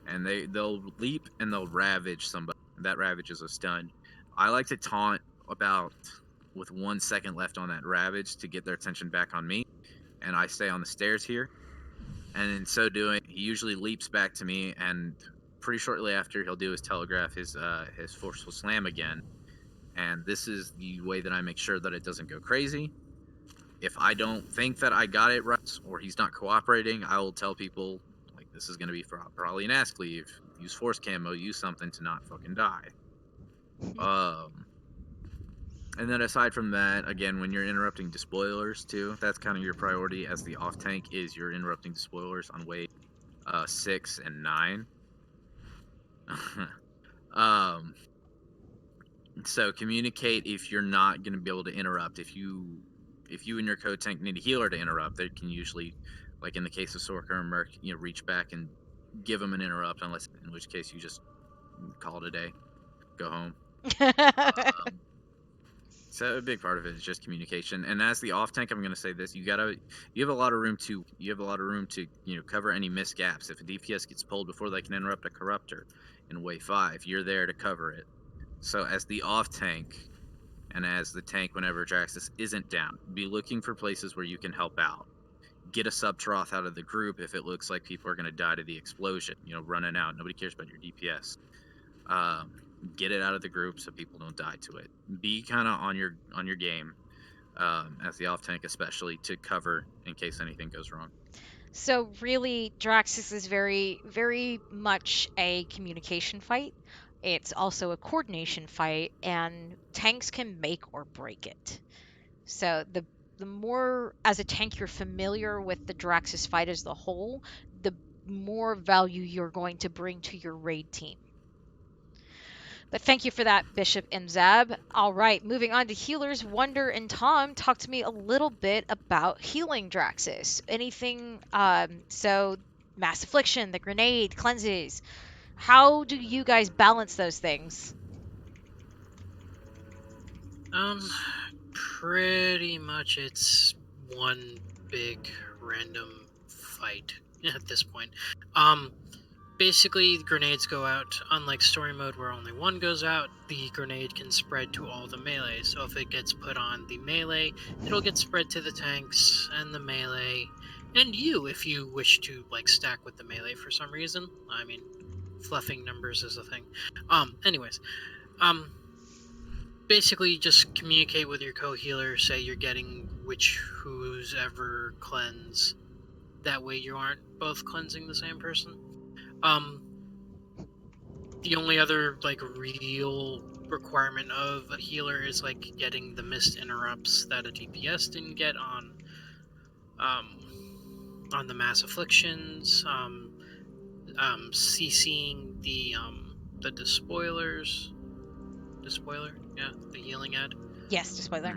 and they'll leap and they'll ravage somebody, that ravage is a stun. I like to taunt with 1 second left on that ravage to get their attention back on me, and I stay on the stairs here. And in so doing, he usually leaps back to me, and pretty shortly after, he'll do his telegraph, his forceful slam again. And this is the way that I make sure that it doesn't go crazy. If I don't think that I got it right, or he's not cooperating, I will tell people, like, this is going to be probably an ask leave. Use force camo, use something to not fucking die. And then aside from that, again, when you're interrupting despoilers too, that's kind of your priority as the off tank, is you're interrupting despoilers on wave 6 and 9. So communicate if you're not going to be able to interrupt. If you and your co-tank need a healer to interrupt, they can usually, like in the case of Sorker and Merc, reach back and give them an interrupt, unless, in which case you just call it a day, go home. So a big part of it is just communication. And as the off tank, I'm going to say this: you have a lot of room to cover any missed gaps. If a DPS gets pulled before they can interrupt a corruptor in wave 5, you're there to cover it. So as the off tank, and as the tank whenever Draxus isn't down, be looking for places where you can help out. Get a sub-troth out of the group if it looks like people are going to die to the explosion, running out. Nobody cares about your DPS. Get it out of the group so people don't die to it. Be kind of on your game, as the off tank especially, to cover in case anything goes wrong. So really, Draxus is very, very much a communication fight. It's also a coordination fight, and tanks can make or break it. So the more as a tank you're familiar with the Draxus fight as the whole, the more value you're going to bring to your raid team. But thank you for that, Bishop and Zab. All right, moving on to healers. Wonder and Tom, talk to me a little bit about healing Draxus. Anything, so Mass Affliction, the grenade, cleanses. How do you guys balance those things? Pretty much it's one big random fight at this point. Basically, grenades go out. Unlike story mode where only one goes out, the grenade can spread to all the melee. So if it gets put on the melee, it'll get spread to the tanks and the melee, and you if you wish to like stack with the melee for some reason. I mean, fluffing numbers is a thing. Anyways, basically just communicate with your co-healer, say you're getting whose ever cleanse. That way you aren't both cleansing the same person. The only other like real requirement of a healer is like getting the mist interrupts that a DPS didn't get on the mass afflictions, CCing the despoilers. Despoiler? Yeah, the healing ad. Yes, spoiler.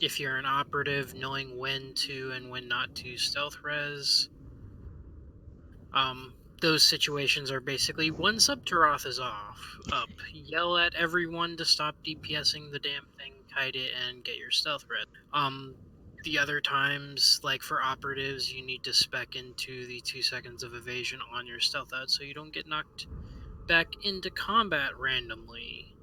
If you're an operative, knowing when to and when not to stealth res. Those situations are basically when Subtaroth is up, yell at everyone to stop DPSing the damn thing, kite it, and get your stealth res. The other times, like for operatives, you need to spec into the 2 seconds of evasion on your stealth out so you don't get knocked back into combat randomly.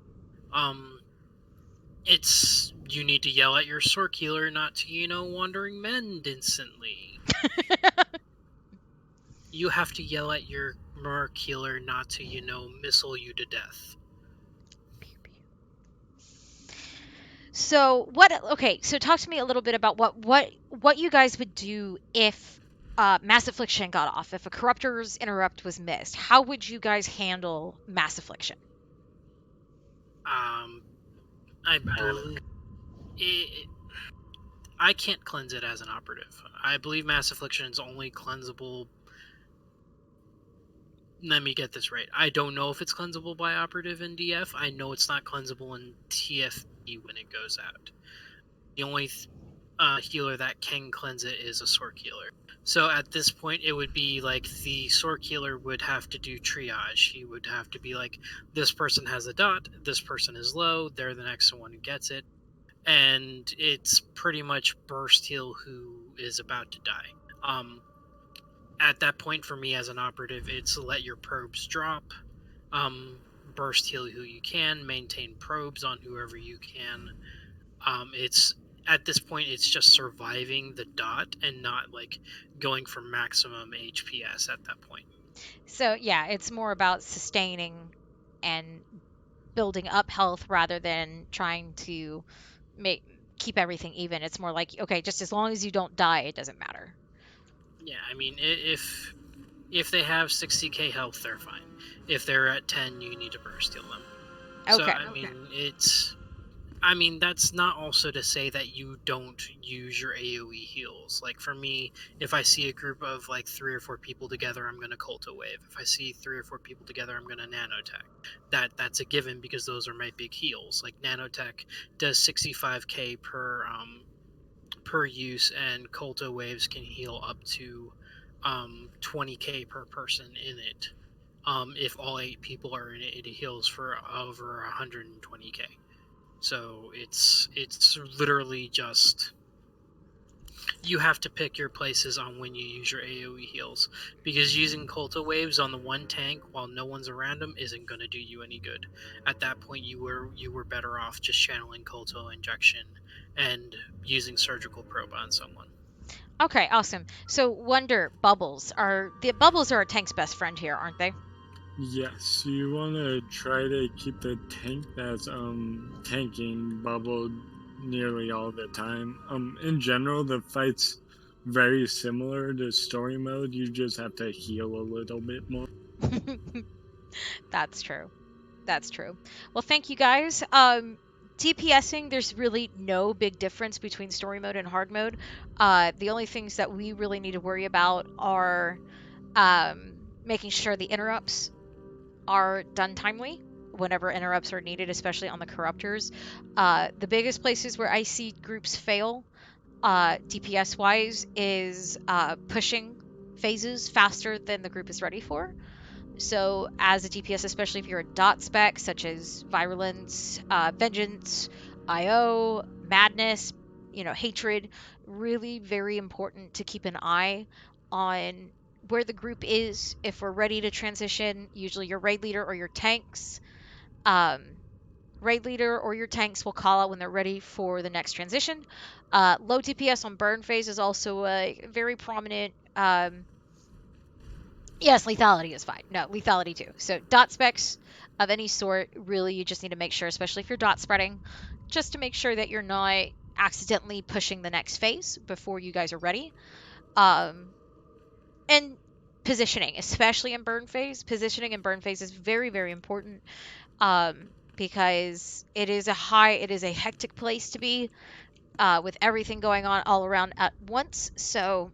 You need to yell at your Sork healer not to, Wandering Mend instantly. You have to yell at your Merc healer not to, missile you to death. So so talk to me a little bit about what you guys would do if Mass Affliction got off, if a Corruptor's Interrupt was missed. How would you guys handle Mass Affliction? I believe I can't cleanse it as an operative. I believe Mass Affliction is only cleansable. Let me get this right. I don't know if it's cleansable by operative in DF. I know it's not cleansable in TFE when it goes out. The only healer that can cleanse it is a Sork healer. So at this point, it would be like the Sork healer would have to do triage. He would have to be like, this person has a dot, this person is low, they're the next one who gets it. And it's pretty much burst heal who is about to die. At that point, for me as an operative, it's let your probes drop, burst heal who you can, maintain probes on whoever you can. At this point, it's just surviving the dot and not like going for maximum HPS at that point. So yeah, it's more about sustaining and building up health rather than trying to keep everything even. It's more like, okay, just as long as you don't die, it doesn't matter. Yeah, I mean, if they have 60k health, they're fine. If they're at 10, you need to burst heal them. Okay. So, that's not also to say that you don't use your AoE heals. Like, for me, if I see a group of, like, 3 or 4 people together, I'm going to Culto Wave. If I see 3 or 4 people together, I'm going to Nanotech. That's a given because those are my big heals. Like, Nanotech does 65k per use, and Culto Waves can heal up to 20k per person in it. If all 8 people are in it, it heals for over 120k. So it's literally just you have to pick your places on when you use your AoE heals, because using Culto Waves on the one tank while no one's around them isn't going to do you any good. At that point, you were better off just channeling Culto Injection and using Surgical Probe on someone. Okay, awesome. So Wonder, bubbles are a tank's best friend here, aren't they? Yes, you want to try to keep the tank that's tanking bubbled nearly all the time. In general, the fight's very similar to story mode. You just have to heal a little bit more. That's true. That's true. Well, thank you guys. DPSing, there's really no big difference between story mode and hard mode. The only things that we really need to worry about are making sure the interrupts are done timely whenever interrupts are needed, especially on the corruptors. The biggest places where I see groups fail, DPS wise, is pushing phases faster than the group is ready for. So, as a DPS, especially if you're a dot spec, such as Virulence, Vengeance, IO, Madness, Hatred, really very important to keep an eye on where the group is. If we're ready to transition, usually your raid leader or your tanks, raid leader or your tanks will call out when they're ready for the next transition. Low DPS on burn phase is also a very prominent. Yes, lethality is fine. No, lethality too. So dot specs of any sort, really, you just need to make sure, especially if you're dot spreading, just to make sure that you're not accidentally pushing the next phase before you guys are ready. And positioning, especially in burn phase. Positioning in burn phase is very, very important, because it is a hectic place to be, with everything going on all around at once. So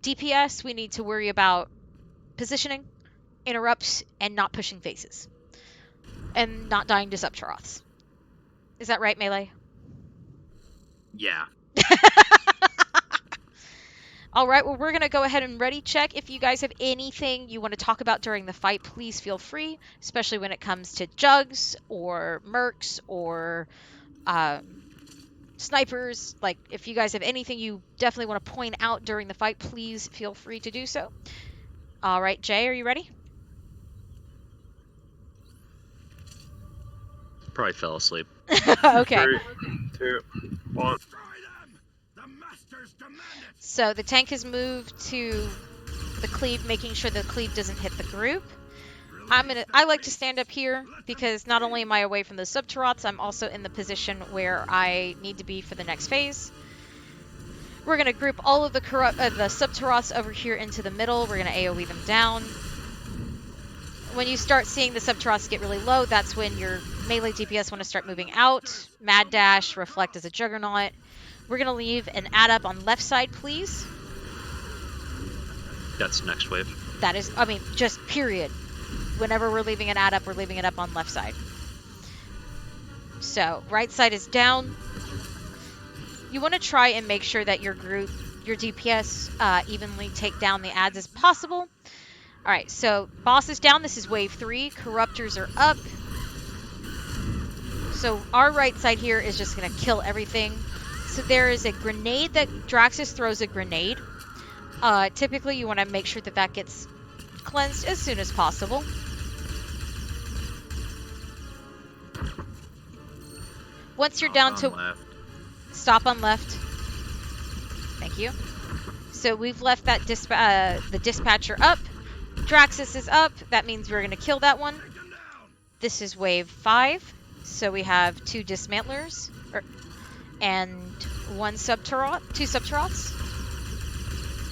DPS, we need to worry about positioning, interrupts, and not pushing phases. And not dying to Subcharoths. Is that right, Melee? Yeah. All right, well, we're going to go ahead and ready check. If you guys have anything you want to talk about during the fight, please feel free, especially when it comes to jugs or mercs or snipers. Like, if you guys have anything you definitely want to point out during the fight, please feel free to do so. All right, Jay, are you ready? Probably fell asleep. Okay. 3, 2, 1. So the tank has moved to the cleave, making sure the cleave doesn't hit the group. I like to stand up here because not only am I away from the Subcharoths, I'm also in the position where I need to be for the next phase. We're gonna group all of the Subcharoths over here into the middle. We're gonna AoE them down. When you start seeing the Subcharoths get really low, that's when your melee DPS want to start moving out. Mad Dash, Reflect as a Juggernaut. We're gonna leave an add up on left side, please. That's next wave. That is, just period. Whenever we're leaving an add up, we're leaving it up on left side. So, right side is down. You want to try and make sure that your DPS, evenly take down the adds as possible. Alright, so boss is down. This is wave 3. Corruptors are up. So our right side here is just going to kill everything. So there is a grenade that Draxus throws a grenade. Typically, you want to make sure that that gets cleansed as soon as possible. Once you're down to... Left. Stop on left. Thank you. So we've left that the dispatcher up. Draxus is up. That means we're going to kill that one. This is wave 5. So we have 2 dismantlers and 2 Subcharoths.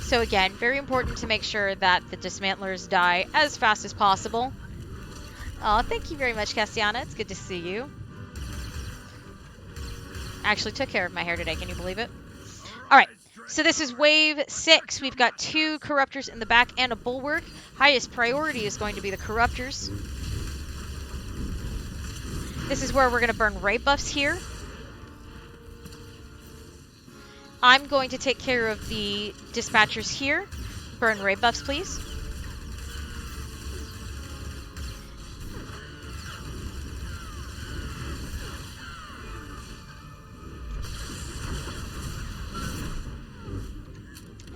So again, very important to make sure that the dismantlers die as fast as possible. Oh, thank you very much, Castiana. It's good to see you. I actually took care of my hair today. Can you believe it? All right. So this is wave 6. We've got 2 corruptors in the back and a bulwark. Highest priority is going to be the corruptors. This is where we're going to burn ray buffs here. I'm going to take care of the dispatchers here. Burn ray buffs, please.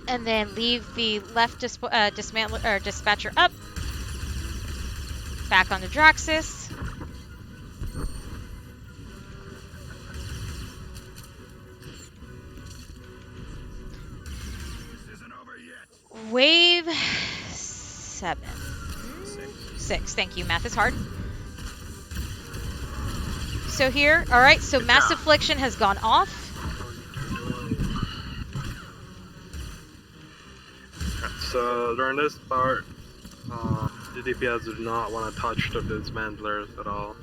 And then leave the left dispatcher up. Back onto Draxus. Wave 7. 6. Thank you. Math is hard. So here, all right, so Mass Affliction has gone off. So during this part, the DPS do not want to touch the dismantlers at all.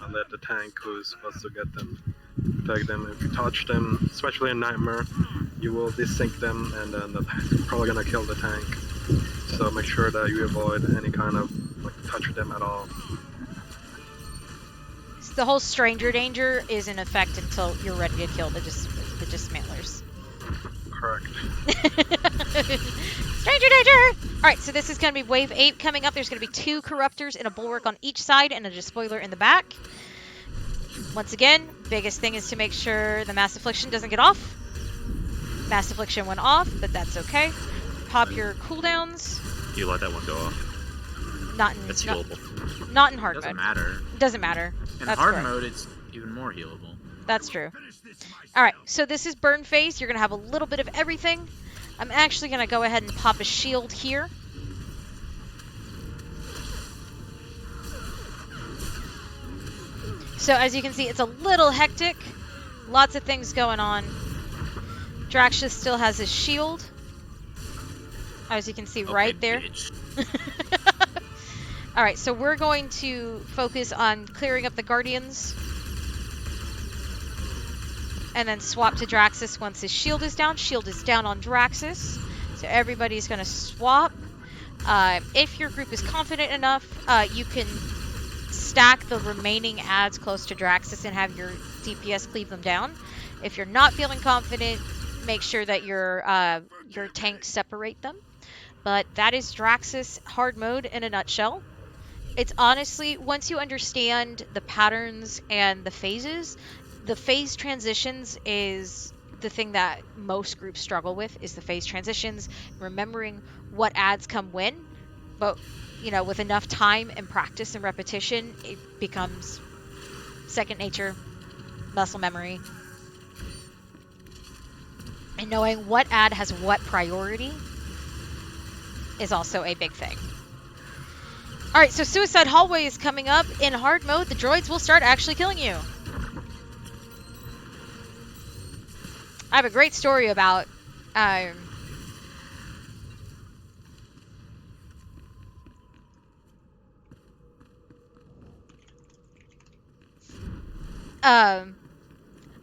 And let the tank who's supposed to get them take them. If you touch them, especially in Nightmare, you will desync them, and then they're probably gonna kill the tank. So make sure that you avoid any kind of touch them at all. The whole stranger danger is in effect until you're ready to kill the dismantlers. Correct. Stranger danger! Alright, so this is going to be wave 8 coming up. There's going to be 2 corruptors and a bulwark on each side and a despoiler in the back. Once again, biggest thing is to make sure the Mass Affliction doesn't get off. Mass Affliction went off, but that's okay. Pop your cooldowns. You let that one go off. It's healable. Not in hard Doesn't mode. matter. Doesn't matter. In That's hard correct. mode, it's even more healable. That's true. Alright, so this is burn phase. You're going to have a little bit of everything. I'm actually going to go ahead and pop a shield here. So as you can see, it's a little hectic. Lots of things going on. Draxus still has his shield. As you can see right there. Alright, so we're going to focus on clearing up the Guardians. And then swap to Draxus once his shield is down. Shield is down on Draxus. So everybody's going to swap. If your group is confident enough, you can stack the remaining adds close to Draxus and have your DPS cleave them down. If you're not feeling confident, make sure that your tanks separate them. But that is Draxus hard mode in a nutshell. It's honestly, once you understand the patterns and the phases, the phase transitions is the thing that most groups struggle with, is the phase transitions, remembering what adds come when. But, you know, with enough time and practice and repetition, it becomes second nature, muscle memory. And knowing what ad has what priority is also a big thing. Alright, so Suicide Hallway is coming up. In hard mode, the droids will start actually killing you. I have a great story about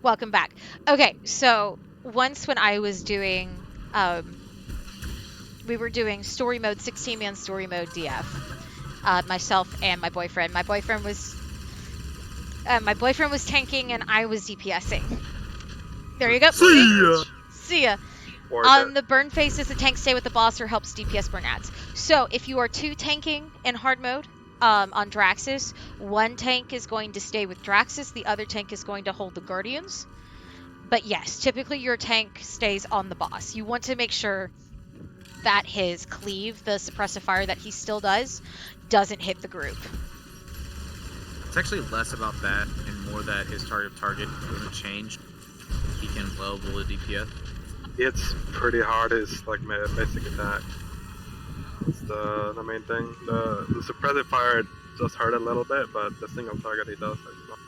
welcome back. Okay, so once when I was doing we were doing story mode, 16-man story mode DF. Myself and my boyfriend. My boyfriend was tanking and I was DPSing. There you go. See ya. On the burn phases, the tanks stay with the boss or helps DPS burn ads. So if you are 2 tanking in hard mode on Draxus, 1 tank is going to stay with Draxus, the other tank is going to hold the Guardians. But yes, typically your tank stays on the boss. You want to make sure that his cleave, the suppressive fire that he still does, doesn't hit the group. It's actually less about that and more that his target doesn't change. He can level the DPS. It's pretty hard. It's like my basic attack. It's the main thing. The suppressive fire just hurt a little bit, but the single target he does is not.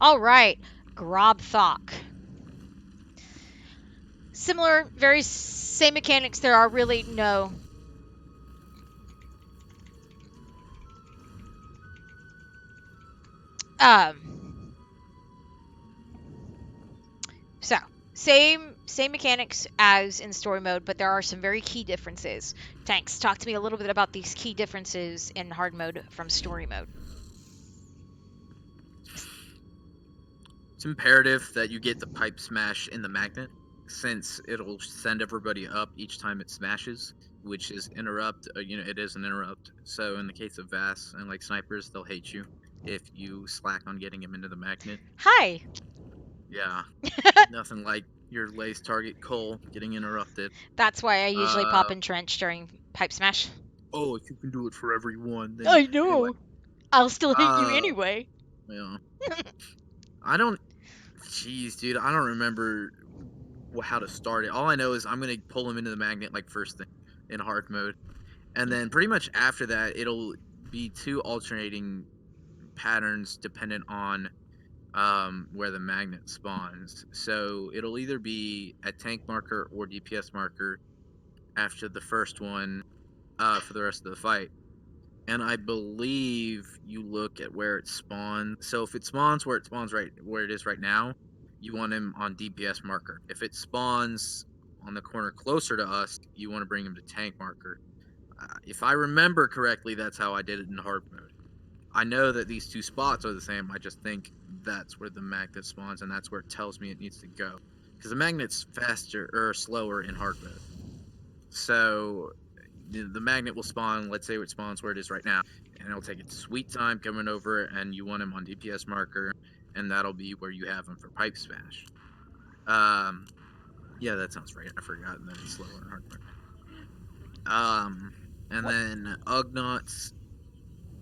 All right, Grob'Thok. Similar, very same mechanics. There are really no so same mechanics as in story mode, but there are some very key differences. Tanks, talk to me a little bit about these key differences in hard mode from story mode. It's imperative that you get the pipe smash in the magnet, since it'll send everybody up each time it smashes, which is interrupt. It is an interrupt. So in the case of Vass and like snipers, they'll hate you if you slack on getting him into the magnet. Hi. Yeah. Nothing like your lace target Cole getting interrupted. That's why I usually pop in trench during pipe smash. oh, if you can do it for everyone, then I know. Anyway, I'll still hate you Uh, anyway. yeah. I don't. Jeez, dude, I don't remember how to start it. All I know is I'm gonna pull him into the magnet like first thing in hard mode, and then pretty much after that it'll be 2 alternating patterns dependent on where the magnet spawns. So it'll either be a tank marker or DPS marker after the first one for the rest of the fight. And I believe you look at where it spawns. So if it spawns where it is right now, you want him on DPS marker. If it spawns on the corner closer to us, you want to bring him to tank marker. If I remember correctly, that's how I did it in hard mode. I know that these 2 spots are the same. I just think that's where the magnet spawns, and that's where it tells me it needs to go. Because the magnet's faster or slower in hard mode. So the magnet will spawn, let's say it spawns where it is right now, and it'll take its sweet time coming over, and you want him on DPS marker, and that'll be where you have him for pipe smash. Yeah, that sounds right. I forgot, and then it's slower in hard mode. And then Ugnaughts,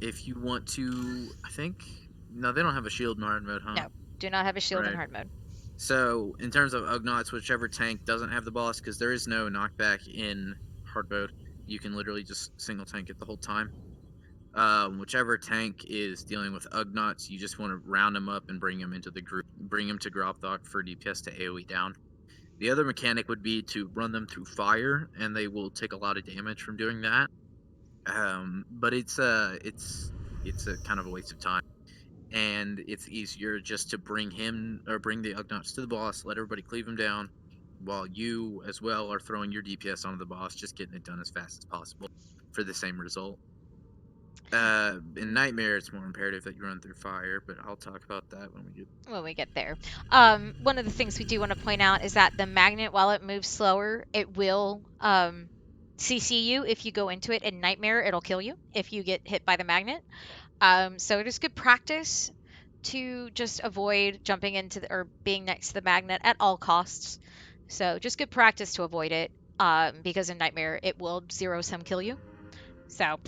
if you want to, I think, no, they don't have a shield in hard mode, huh? No, do not have a shield in Right. hard mode. So, in terms of Ugnaughts, whichever tank doesn't have the boss, because there is no knockback in hard mode, you can literally just single tank it the whole time. Whichever tank is dealing with Ugnaughts, you just want to round them up and bring them into the group, bring them to Grob'Thok for DPS to AoE down. The other mechanic would be to run them through fire, and they will take a lot of damage from doing that. But it's a kind of a waste of time. And it's easier just to bring the Ugnaughts to the boss, let everybody cleave him down, while you as well are throwing your DPS onto the boss, just getting it done as fast as possible for the same result. In Nightmare, it's more imperative that you run through fire, but I'll talk about that when we get there. One of the things we do want to point out is that the magnet, while it moves slower, it will CC you if you go into it. In Nightmare, it'll kill you if you get hit by the magnet. So it is good practice to just avoid jumping into or being next to the magnet at all costs. So just good practice to avoid it, because in Nightmare it will 0-sum kill you. So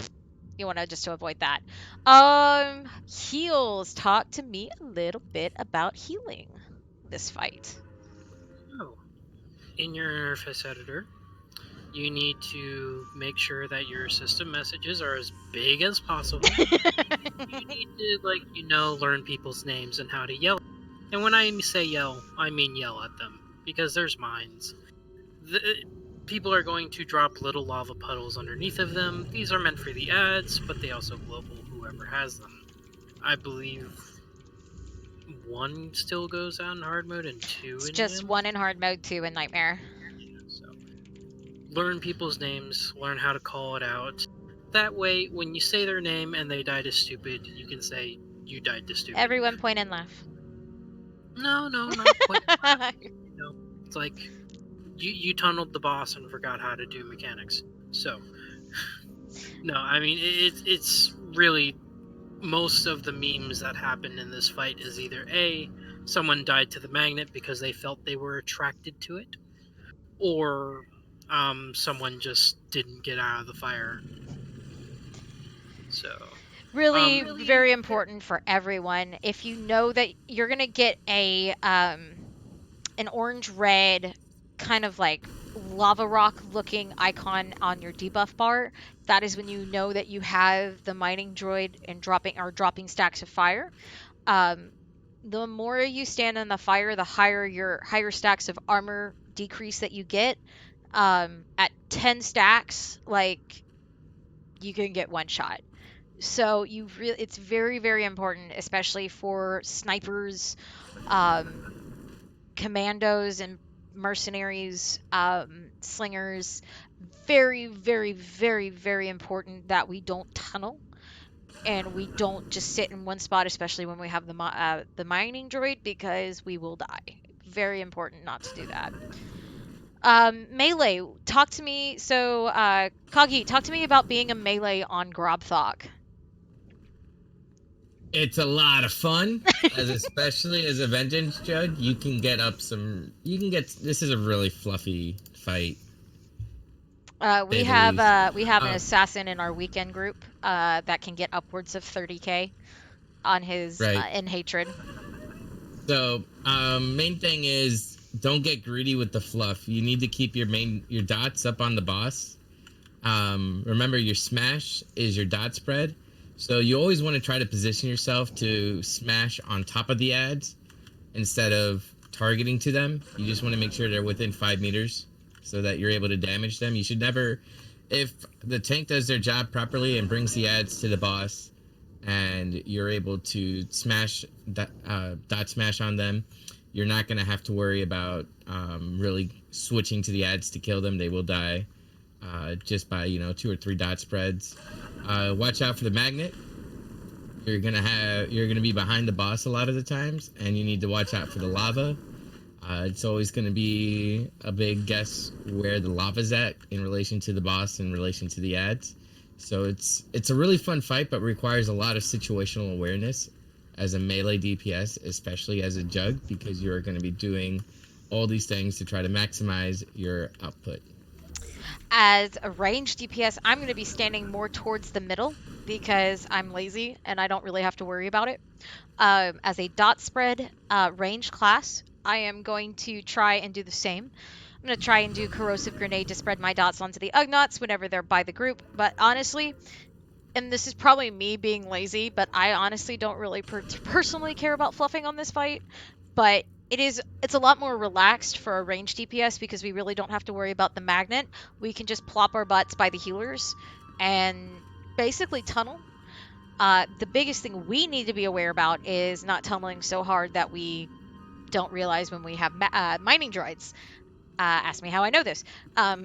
you want to just to avoid that. Heals. Talk to me a little bit about healing this fight. Oh, in your interface editor, you need to make sure that your system messages are as big as possible. You need to, learn people's names and how to yell. And when I say yell, I mean yell at them, because there's mines. People are going to drop little lava puddles underneath of them. These are meant for the ads, but they also global whoever has them. I believe 1 still goes out in hard mode and 2 It's in just Nim. 1 in hard mode, 2 in Nightmare. So, learn people's names, learn how to call it out. That way, when you say their name and they died as stupid, you can say, you died to stupid. Everyone point and laugh. No, not point. It's like, you tunneled the boss and forgot how to do mechanics. So, no, I mean, it's really, most of the memes that happen in this fight is either A, someone died to the magnet because they felt they were attracted to it, or someone just didn't get out of the fire. So really very important for everyone. If you know that you're gonna get an orange red kind of like lava rock looking icon on your debuff bar, that is when you know that you have the mining droid and dropping stacks of fire. The more you stand in the fire, the higher stacks of armor decrease that you get. At 10 stacks, like, you can get one shot. So it's very, very important, especially for snipers, commandos and mercenaries, slingers. Very, very, very, very important that we don't tunnel and we don't just sit in one spot, especially when we have the mining droid, because we will die. Very important not to do that. Melee, talk to me. So, Kagi, talk to me about being a melee on Grob'Thok. It's a lot of fun, especially as a vengeance judge. You can get this is a really fluffy fight. We say the have least. we have an Oh. assassin in our weekend group that can get upwards of 30k on his Right. in hatred. So, main thing is don't get greedy with the fluff. You need to keep your dots up on the boss. Remember, your smash is your dot spread. So you always want to try to position yourself to smash on top of the ads instead of targeting to them. You just want to make sure they're within 5 meters so that you're able to damage them. You should never, if the tank does their job properly and brings the ads to the boss and you're able to smash dot smash on them, you're not going to have to worry about really switching to the ads to kill them. They will die just by 2 or 3 dot spreads. Watch out for the magnet. You're gonna be behind the boss a lot of the times, and you need to watch out for the lava. It's always going to be a big guess where the lava's at in relation to the boss, in relation to the ads. So it's a really fun fight, but requires a lot of situational awareness as a melee DPS, especially as a jug, because you're going to be doing all these things to try to maximize your output. As a ranged DPS, I'm going to be standing more towards the middle because I'm lazy and I don't really have to worry about it. As a dot spread range class, I am going to try and do the same. I'm going to try and do corrosive grenade to spread my dots onto the Ugnots whenever they're by the group. But honestly, and this is probably me being lazy, but I honestly don't really personally care about fluffing on this fight. But it's a lot more relaxed for a ranged DPS because we really don't have to worry about the magnet. We can just plop our butts by the healers and basically tunnel. The biggest thing we need to be aware about is not tunneling so hard that we don't realize when we have mining droids. Ask me how I know this. Are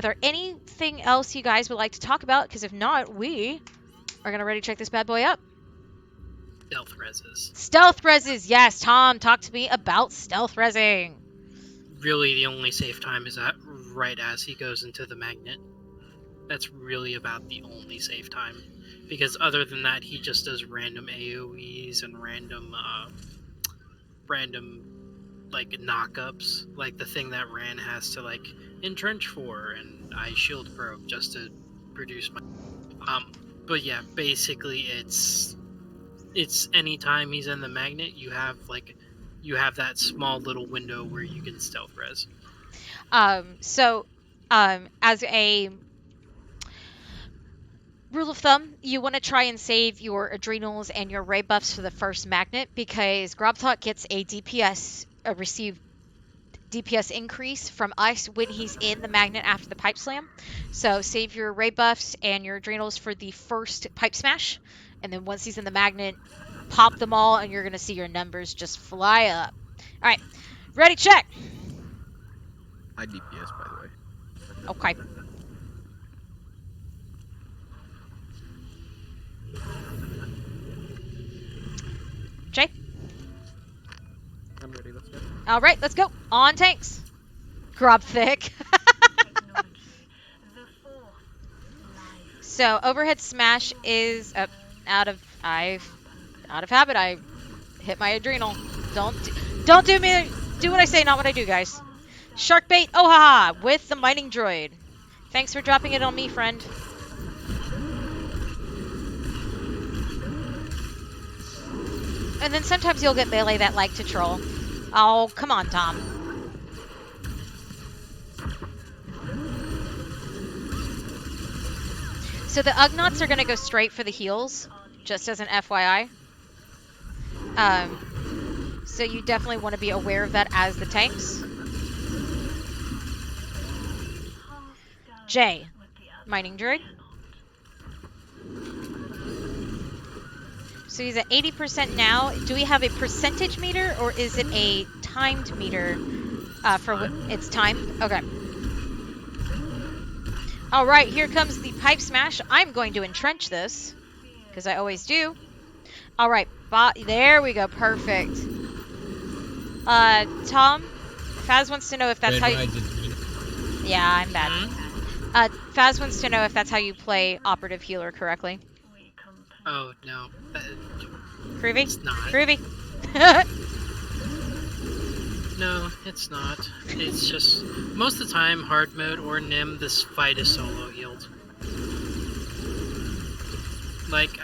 there anything else you guys would like to talk about? Because if not, we are going to ready to check this bad boy up. Stealth reses. Stealth reses, yes. Tom, talk to me about stealth resing. Really, the only safe time is right as he goes into the magnet. That's really about the only safe time. Because other than that, he just does random AoEs and random like knockups, like the thing that Ran has to like entrench for, and I shield probe just to produce my. But yeah, basically it's anytime he's in the magnet, you have that small little window where you can stealth res. As a rule of thumb, you want to try and save your adrenals and your ray buffs for the first magnet because Grob'Thok gets a received DPS increase from us when he's in the magnet after the pipe slam. So save your ray buffs and your adrenals for the first pipe smash, and then once he's in the magnet, pop them all, and you're gonna see your numbers just fly up. All right, ready, check. I DPS, by the way. Okay. Jay? I'm ready. Let's go. All right, let's go. On tanks. Grob'Thok. So overhead smash is out of habit. I hit my adrenal. Don't do what I say, not what I do, guys. Shark bait. Oh haha! With the mining droid. Thanks for dropping it on me, friend. And then sometimes you'll get melee that like to troll. Oh, come on, Tom. So the Ugnots are going to go straight for the heals, just as an FYI. So you definitely want to be aware of that as the tanks. Jay, mining droid. So he's at 80% now. Do we have a percentage meter, or is it a timed meter for what it's timed? Okay. All right, here comes the pipe smash. I'm going to entrench this, because I always do. All right, there we go. Perfect. Tom, Faz wants to know if that's how you... Yeah, I'm bad. Faz wants to know if that's how you play operative healer correctly. Oh, no. Groovy? It's not. Groovy. No, it's not. It's just most of the time, hard mode or Nim, this fight is solo healed. Like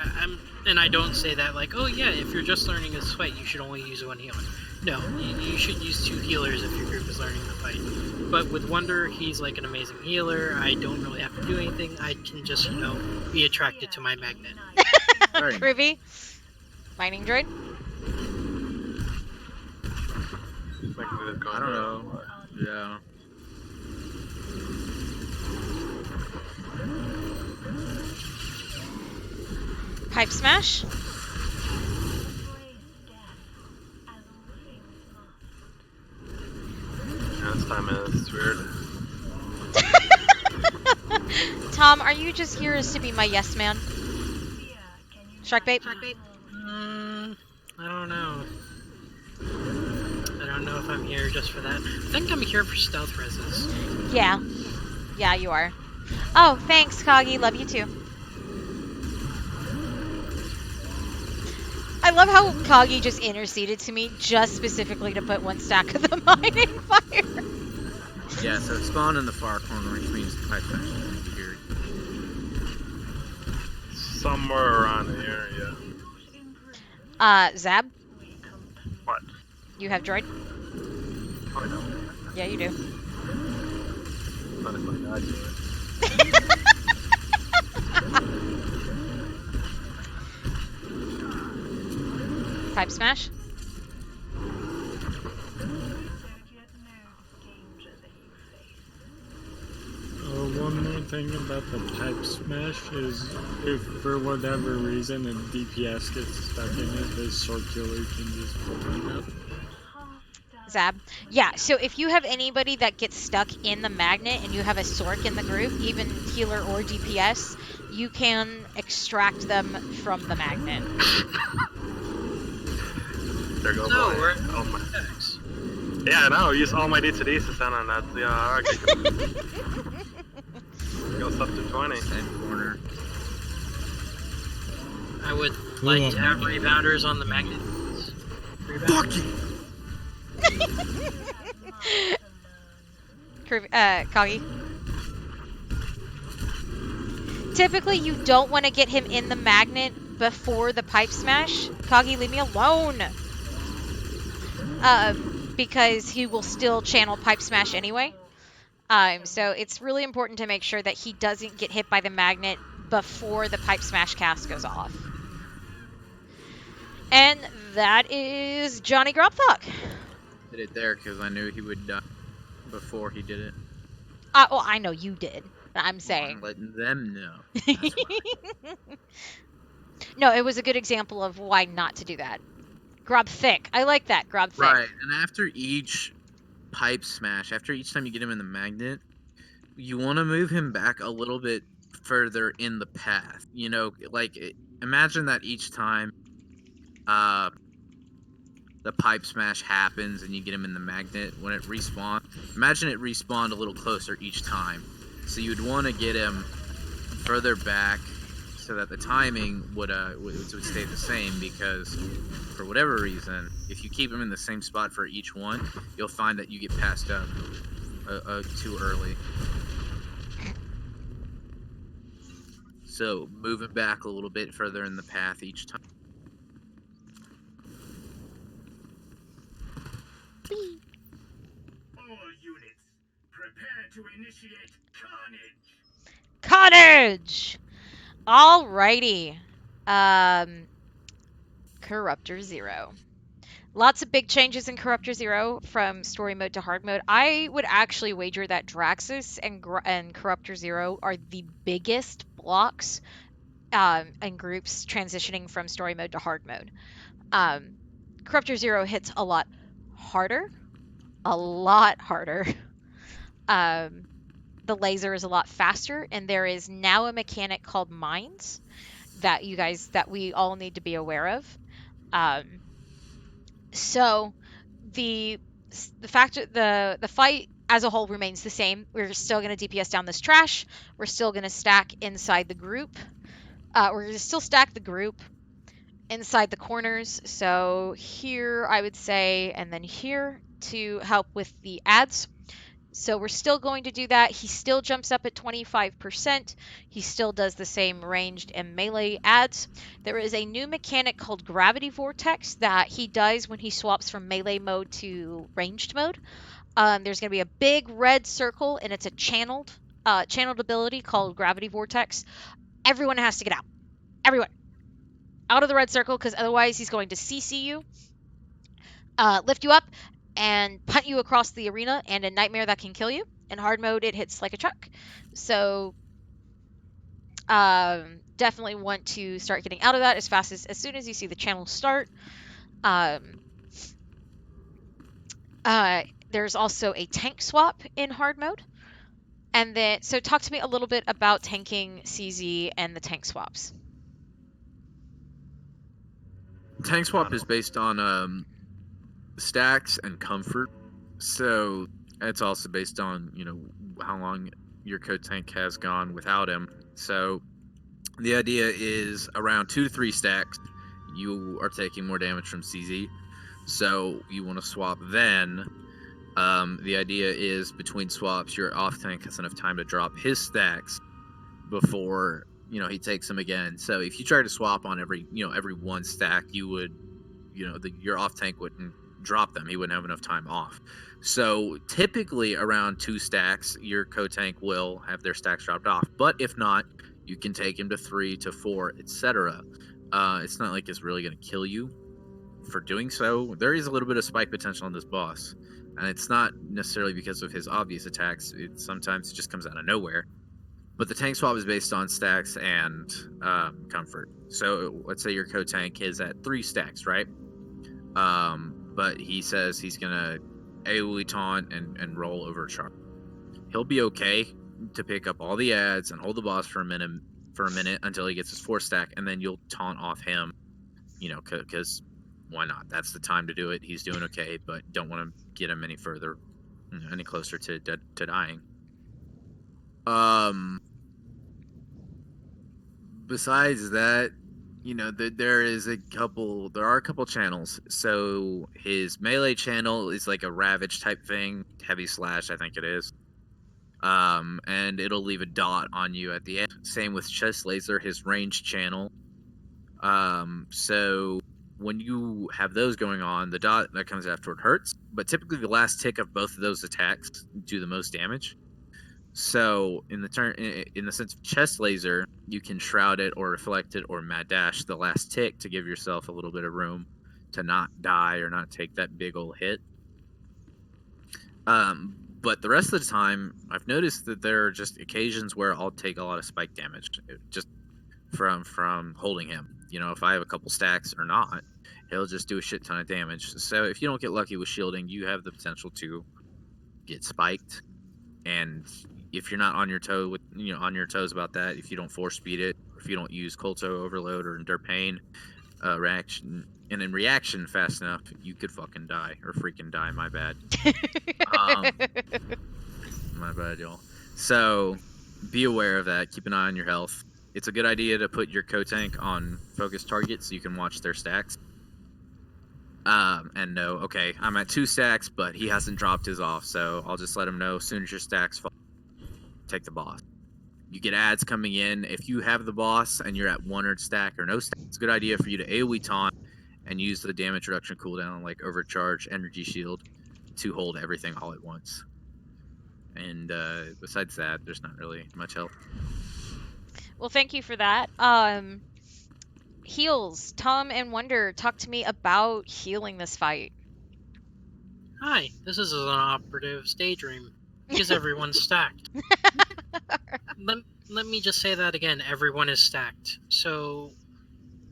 and I don't say that like, oh yeah, if you're just learning this fight, you should only use one healer. No, you should use 2 healers if your group is learning the fight. But with Wonder, he's like an amazing healer. I don't really have to do anything. I can just, be attracted to my magnet. Sorry. Groovy. Mining droid. I don't know. Yeah. Pipe smash. Yeah, this time is weird. Tom, are you just here as to be my yes man? Shark bait? I don't know. I don't know if I'm here just for that. I think I'm here for stealth resist. Yeah. Yeah, you are. Oh, thanks, Kagi. Love you too. I love how Kagi just interceded to me just specifically to put 1 stack of the mining fire. Yeah, so it spawned in the far corner, which means the pipe smash is here. Somewhere around here, yeah. Zab, What? you have droid? Oh, no. Yeah, you do. Not if I died to it. Pipe smash. One more thing about the pipe smash is if for whatever reason a DPS gets stuck in it, the circular can just pull it up. Zab. Yeah, so if you have anybody that gets stuck in the magnet and you have a Sork in the group, even healer or DPS, you can extract them from the magnet. There goes No, my... we're Oh, my... X. Yeah, no, use all my D2Ds to send on that. Yeah, okay. Goes up to 20. Same corner. I would like to have rebounders on the magnet. Fuck you! Kagi. Typically, you don't want to get him in the magnet before the pipe smash. Kagi, leave me alone. Because he will still channel pipe smash anyway. So it's really important to make sure that he doesn't get hit by the magnet before the pipe smash cast goes off. And that is Johnny Grob'Thok. Did it there because I knew he would die before he did it. Well, I know you did. But I'm saying. I'm letting them know. That's why. No, it was a good example of why not to do that. Grob'Thok. I like that. Grob'Thok. Right, and after each pipe smash, after each time you get him in the magnet, you want to move him back a little bit further in the path. Imagine that each time the pipe smash happens and you get him in the magnet, when it respawns, imagine it respawned a little closer each time. So you'd want to get him further back so that the timing would stay the same, because for whatever reason, if you keep him in the same spot for each one, you'll find that you get passed up too early. So move it back a little bit further in the path each time. All units, prepare to initiate carnage. Carnage! Alrighty. Corruptor 0. Lots of big changes in Corruptor 0 from story mode to hard mode. I would actually wager that Draxus and Corruptor 0 are the biggest blocks and groups transitioning from story mode to hard mode. Corruptor 0 hits a lot harder. The laser is a lot faster, and there is now a mechanic called mines that we all need to be aware of. So the fight as a whole remains the same. We're still going to DPS down this trash. We're still going to stack inside the group. We're going to still stack the group inside the corners. So here, I would say, and then here, to help with the ads. So we're still going to do that. He still jumps up at 25%. He still does the same ranged and melee ads. There is a new mechanic called Gravity Vortex that he does when he swaps from melee mode to ranged mode. There's going to be a big red circle, and it's a channeled ability called Gravity Vortex. Everyone has to get out. Everyone out of the red circle, because otherwise he's going to CC you, lift you up, and punt you across the arena, and in Nightmare that can kill you. In hard mode, it hits like a truck. So definitely want to start getting out of that as soon as you see the channel start. There's also a tank swap in hard mode. And then, so talk to me a little bit about tanking CZ and the tank swaps. Tank swap is based on stacks and comfort, so it's also based on how long your co-tank has gone without him. So the idea is around 2 to 3 stacks you are taking more damage from CZ, so you want to swap then. The idea is between swaps your off tank has enough time to drop his stacks before he takes them again. So if you try to swap on every 1 stack, you would your off tank wouldn't drop them. He wouldn't have enough time off. So typically around 2 stacks your co-tank will have their stacks dropped off, but if not, you can take him to 3 to 4, etc. It's not like it's really going to kill you for doing so. There is a little bit of spike potential on this boss, and it's not necessarily because of his obvious attacks. Sometimes it just comes out of nowhere. But the tank swap is based on stacks and comfort. So let's say your co-tank is at 3 stacks, right? But he says he's gonna AoE taunt and roll over charge. He'll be okay to pick up all the ads and hold the boss for a minute until he gets his 4 stack, and then you'll taunt off him. Because why not? That's the time to do it. He's doing okay, but don't want to get him any further, any closer to dying. Besides that, there are a couple channels. So his melee channel is like a ravage type thing, heavy slash, I think it is. And it'll leave a dot on you at the end. Same with chest laser, his range channel. So when you have those going on, the dot that comes afterward hurts, but typically the last tick of both of those attacks do the most damage. So in the sense of chest laser, you can shroud it or reflect it or mad dash the last tick to give yourself a little bit of room to not die or not take that big ol' hit. But the rest of the time, I've noticed that there are just occasions where I'll take a lot of spike damage just from holding him. If I have a couple stacks or not, he'll just do a shit ton of damage. So if you don't get lucky with shielding, you have the potential to get spiked. And if you're not on your toes about that, if you don't force speed it, if you don't use Colto Overload or Endure Pain reaction fast enough, you could fucking die or freaking die. My bad. My bad, y'all. So be aware of that. Keep an eye on your health. It's a good idea to put your co-tank on focus targets so you can watch their stacks. And know, okay, I'm at 2 stacks, but he hasn't dropped his off, so I'll just let him know as soon as your stacks fall, take the boss. You get ads coming in. If you have the boss and you're at 1 stack or no stack, it's a good idea for you to AoE taunt and use the damage reduction cooldown like Overcharge, Energy Shield to hold everything all at once. And besides that, there's not really much help. Well, thank you for that. Heals, Tom and Wonder, talk to me about healing this fight. Hi, this is an operative daydream because everyone's stacked. Let me just say that again. Everyone is stacked. So,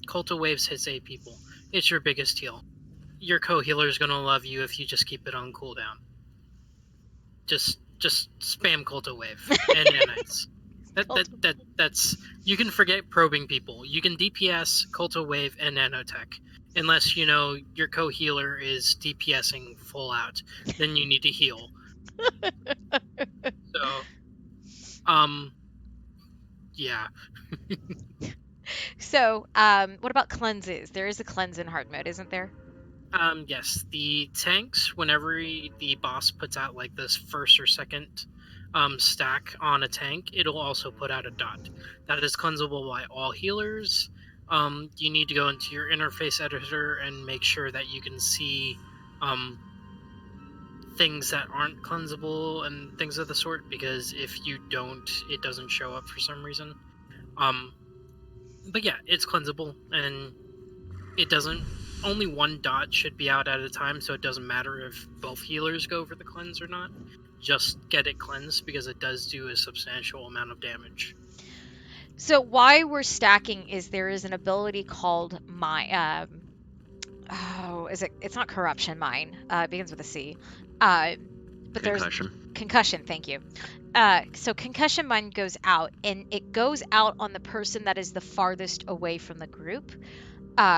Cult of Waves hits 8 people. It's your biggest heal. Your co-healer is gonna love you if you just keep it on cooldown. Just spam Cult of Wave and nanites. That's you can forget probing people. You can DPS, Cult of Wave, and nanotech. Unless your co-healer is DPSing full out, then you need to heal. So, yeah. So, what about cleanses? There is a cleanse in hard mode, isn't there? Yes, the tanks, whenever the boss puts out like this first or second stack on a tank, it'll also put out a dot. That is cleansable by all healers. You need to go into your interface editor and make sure that you can see things that aren't cleansable and things of the sort, because if you don't, it doesn't show up for some reason. But yeah, it's cleansable, and it doesn't. Only one dot should be out at a time, so it doesn't matter if both healers go for the cleanse or not. Just get it cleansed, because it does do a substantial amount of damage. So why we're stacking is there is an ability called it's not corruption mine. It begins with a C. But there's Concussion. concussion, thank you. So concussion mine goes out, and it goes out on the person that is the farthest away from the group.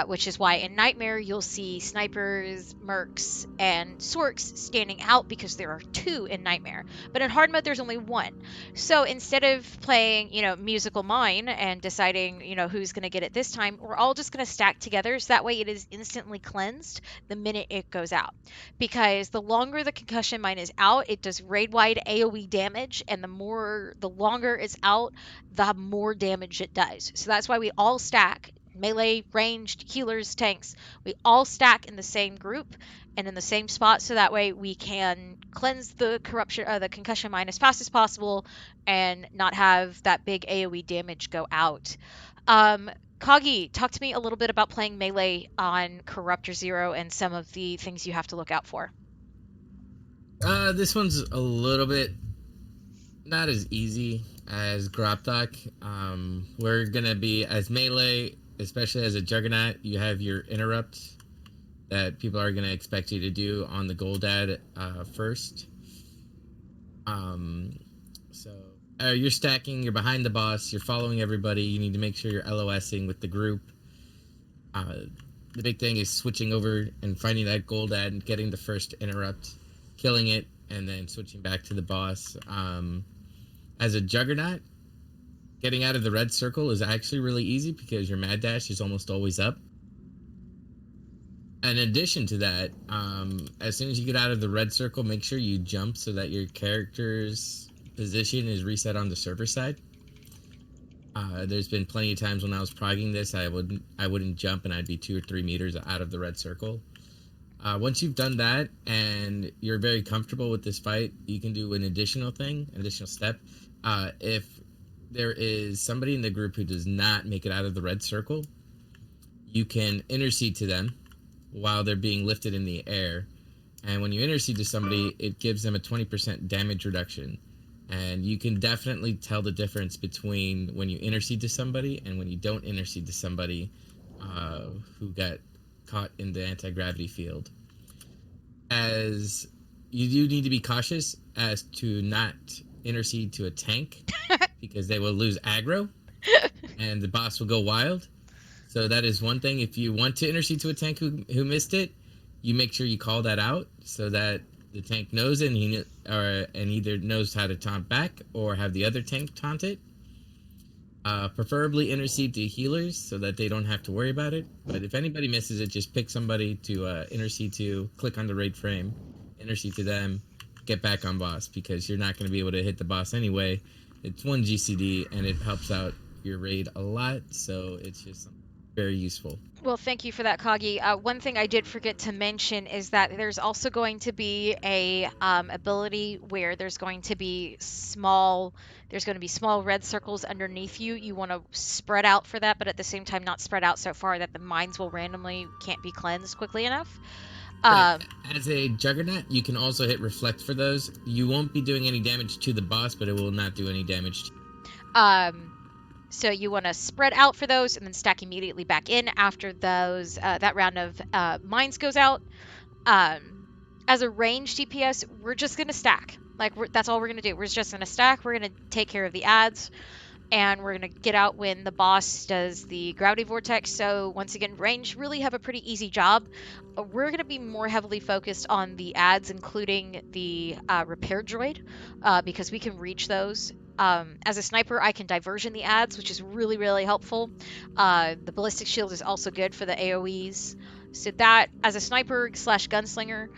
Which is why in Nightmare you'll see snipers, mercs, and sorks standing out because there are 2 in Nightmare. But in hard mode there's only 1. So instead of playing, musical mine and deciding, who's going to get it this time, we're all just going to stack together so that way it is instantly cleansed the minute it goes out. Because the longer the concussion mine is out, it does raid-wide AoE damage, and the longer it's out, the more damage it does. So that's why we all stack. Melee, ranged, healers, tanks, we all stack in the same group and in the same spot, so that way we can cleanse the concussion mine as fast as possible and not have that big AoE damage go out. Kagi, talk to me a little bit about playing melee on Corruptor Zero and some of the things you have to look out for. This one's a little bit not as easy as Grob'Thok. We're gonna be as melee, especially as a Juggernaut. You have your interrupt that people are gonna expect you to do on the gold ad first. You're stacking. You're behind the boss. You're following everybody. You need to make sure you're LOSing with the group. The big thing is switching over and finding that gold ad and getting the first interrupt, killing it, and then switching back to the boss. As a Juggernaut, getting out of the red circle is actually really easy because your mad dash is almost always up. In addition to that, as soon as you get out of the red circle, make sure you jump so that your character's position is reset on the server side. There's been plenty of times when I was progging this, I wouldn't jump and I'd be 2 or 3 meters out of the red circle. Once you've done that and you're very comfortable with this fight, you can do an additional step. If there is somebody in the group who does not make it out of the red circle, you can intercede to them while they're being lifted in the air. And when you intercede to somebody, it gives them a 20% damage reduction. And you can definitely tell the difference between when you intercede to somebody and when you don't intercede to somebody who got caught in the anti-gravity field. As you do need to be cautious as to not intercede to a tank because they will lose aggro and the boss will go wild. So that is one thing. If you want to intercede to a tank who missed it, you make sure you call that out so that the tank knows it and either knows how to taunt back or have the other tank taunt it. Preferably intercede to healers so that they don't have to worry about it. But if anybody misses it, just pick somebody to intercede to, click on the raid frame, intercede to them, get back on boss, because you're not going to be able to hit the boss anyway. It's 1 GCD and it helps out your raid a lot, so it's just very useful. Well, thank you for that, Kagi. One thing I did forget to mention is that there's also going to be a ability where there's going to be small red circles underneath you. You want to spread out for that, but at the same time not spread out so far that the mines will randomly can't be cleansed quickly enough. As a Juggernaut, you can also hit reflect for those. You won't be doing any damage to the boss, but it will not do any damage to you. So you want to spread out for those and then stack immediately back in after those that round of mines goes out. As a ranged DPS, we're just going to stack. That's all we're going to do. We're just going to stack. We're going to take care of the ads. And we're going to get out when the boss does the gravity vortex. So once again, range really have a pretty easy job. We're going to be more heavily focused on the ads, including the repair droid, because we can reach those. As a sniper, I can diversion the ads, which is really, really helpful. The ballistic shield is also good for the AoEs. So that, as a sniper / gunslinger,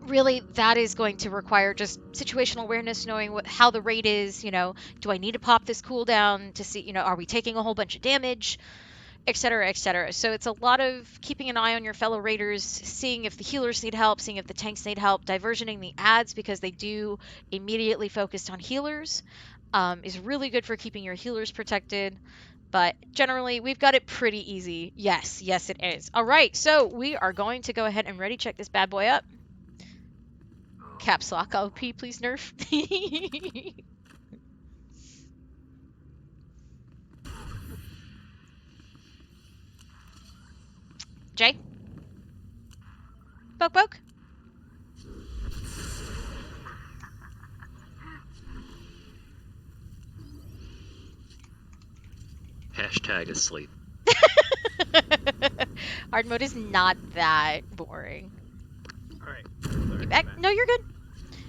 really that is going to require just situational awareness, knowing how the rate is. Do I need to pop this cooldown to see, are we taking a whole bunch of damage, etc., etc. So it's a lot of keeping an eye on your fellow raiders, seeing if the healers need help, seeing if the tanks need help, diversioning the ads because they do immediately focus on healers, is really good for keeping your healers protected. But generally, we've got it pretty easy. Yes, it is. All right, so we are going to go ahead and ready check this bad boy up. Caps lock OP, please nerf. Jay? Poke? Hashtag asleep. Hard mode is not that boring. Alright. You back? No, you're good.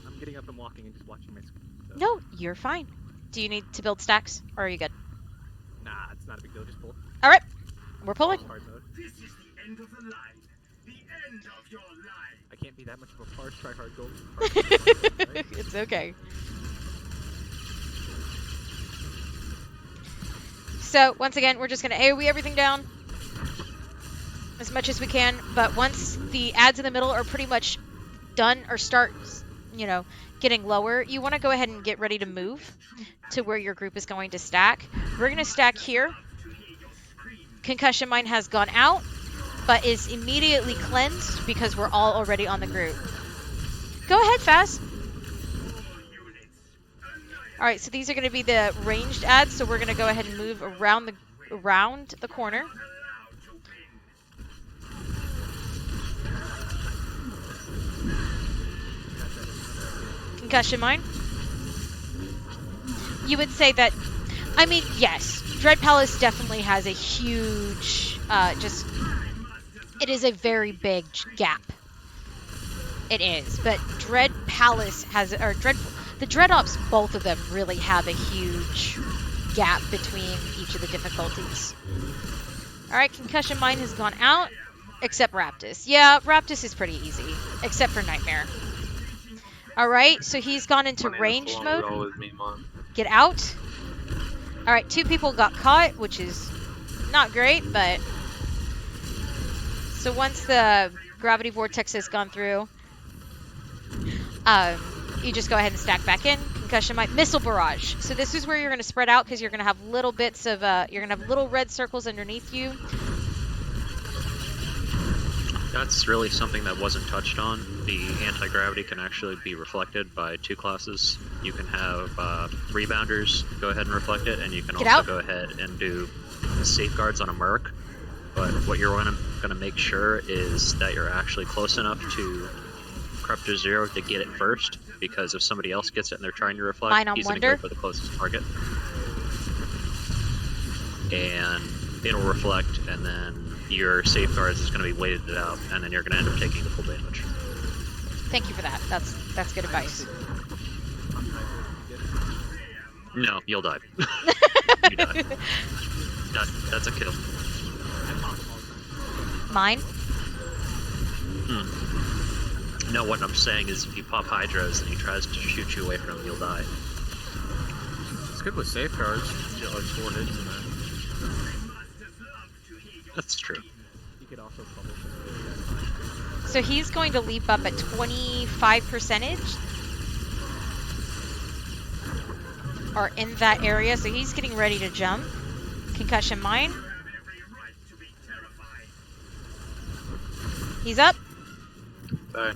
I'm getting up and walking and just watching my screen. So. No, you're fine. Do you need to build stacks, or are you good? Nah, it's not a big deal. Just pull. All right, we're pulling. Hard mode. This is the end of the line. The end of your life. I can't be that much of a harsh try hard goal. It's okay. So once again, we're just gonna AoE everything down as much as we can. But once the ads in the middle are pretty much done or start, getting lower, you want to go ahead and get ready to move to where your group is going to stack. We're gonna stack here. Concussion mine has gone out, but is immediately cleansed because we're all already on the group. Go ahead, Faz. Alright, so these are going to be the ranged ads, so we're going to go ahead and move around the corner. Concussion mine. You would say that, yes, Dread Palace definitely has a huge, it is a very big gap. It is, but Dread Palace has, the Dread Ops, both of them really have a huge gap between each of the difficulties. Alright, Concussion Mine has gone out, except Raptus. Yeah, Raptus is pretty easy, except for Nightmare. Alright, so he's gone into ranged mode. Get out. Alright, 2 people got caught, which is not great, but... So once the Gravity Vortex has gone through, you just go ahead and stack back in. Concussion Mine. Missile Barrage. So this is where you're going to spread out because you're going to have little bits of, you're going to have little red circles underneath you. That's really something that wasn't touched on. The anti-gravity can actually be reflected by 2 classes. You can have Rebounders go ahead and reflect it, and you can also go ahead and do Safeguards on a Merc. But what you're going to make sure is that you're actually close enough to Corruptor Zero to get it first, because if somebody else gets it and they're trying to reflect, he's going to go for the closest target. And it'll reflect, and then your Safeguards is going to be weighted out, and then you're going to end up taking the full damage. Thank you for that. That's good advice. No, you'll die. You die. That's a kill. Mine? No, what I'm saying is if you pop Hydras and he tries to shoot you away from him, you'll die. It's good with Safeguards. You get like 4 hits in there. That's true. You could also publish it. So he's going to leap up at 25%. Or in that area, so he's getting ready to jump. Concussion Mine. He's up. Sorry.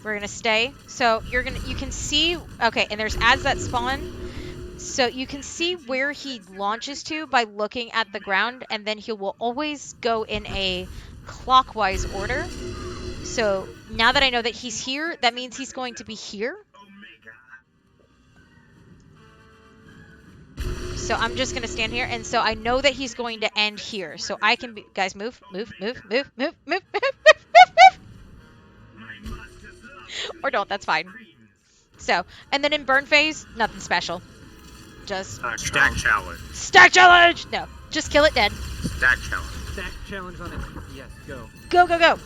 We're gonna stay. So you can see, okay, and there's ads that spawn. So you can see where he launches to by looking at the ground, and then he will always go in a clockwise order. So now that I know that he's here, that means he's going to be here. So I'm just going to stand here, and so I know that he's going to end here. So I can be, guys, move. Or don't, that's fine. So, and then in burn phase, nothing special. Just Stack challenge. Stack challenge! No, just kill it dead. Stack challenge. Stack challenge on it. Yes, go. Go, go, go.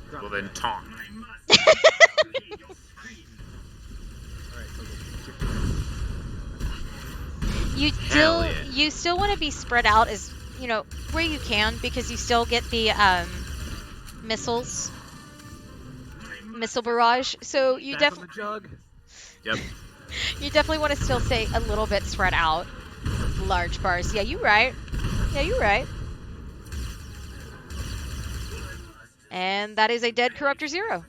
Drop Well it. then, taunt. All right, go. Hell yeah. You still want to be spread out as, you know, where you can, because you still get the missile barrage. So you Stack on the jug. Yep. you definitely want to still stay a little bit spread out. Large bars. Yeah, you're right. Yeah, you're right. And that is a dead Corruptor 0.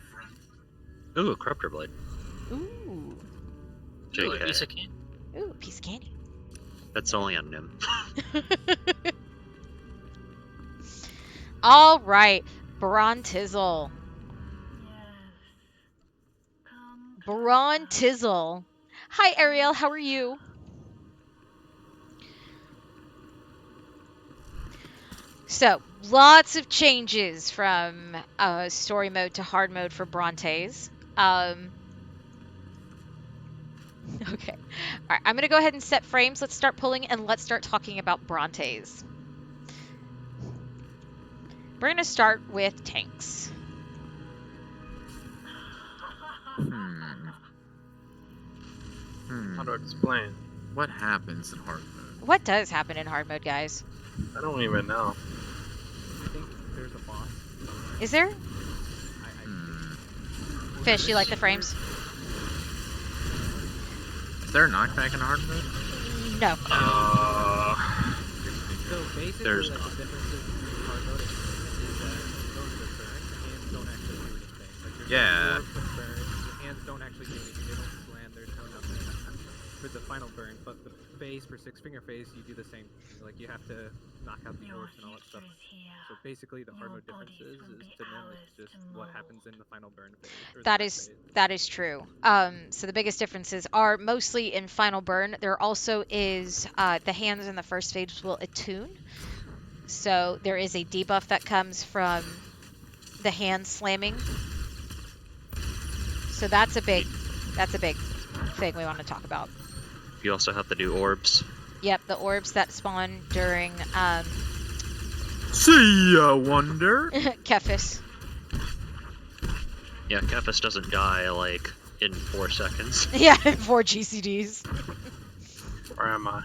Ooh, a Corruptor Blade. Ooh. Ooh, a JK. piece of candy. Ooh, a piece of candy. That's only on Nim. All right, Brontizzle. Brontizzle. Hi, Ariel. How are you? So, lots of changes from story mode to hard mode for Brontes. Okay. All right, I'm going to go ahead and set frames. Let's start pulling and let's start talking about Brontes. We're going to start with tanks. How to explain? What happens in hard mode? What does happen in hard mode, guys? I don't even know. I think there's a boss. Is there? I Fish, you like the frames? Is there a knockback in hard mode? No. So basically, There's like, not. the differences between hard mode and is that bones are burned, hands don't actually do anything. Like, there's Yeah. no orb to burn, your hands don't actually do anything, they don't slam, there's no nothing for the final burn, but the phase for Six Finger phase, you do the same thing. Like, you have to knock out the orbs and all that stuff. So basically, the hard mode differences is to them it's just what happens in the final burn phase. Or the burn phase. That is true. So the biggest differences are mostly in final burn. There also is the hands in the first phase will attune. So there is a debuff that comes from the hand slamming. So that's a big thing we want to talk about. You also have to do orbs. Yep, the orbs that spawn during See ya, wonder. Kephis. Yeah, Kephis doesn't die, like, in 4 seconds. Yeah, 4 GCDs. Where am I?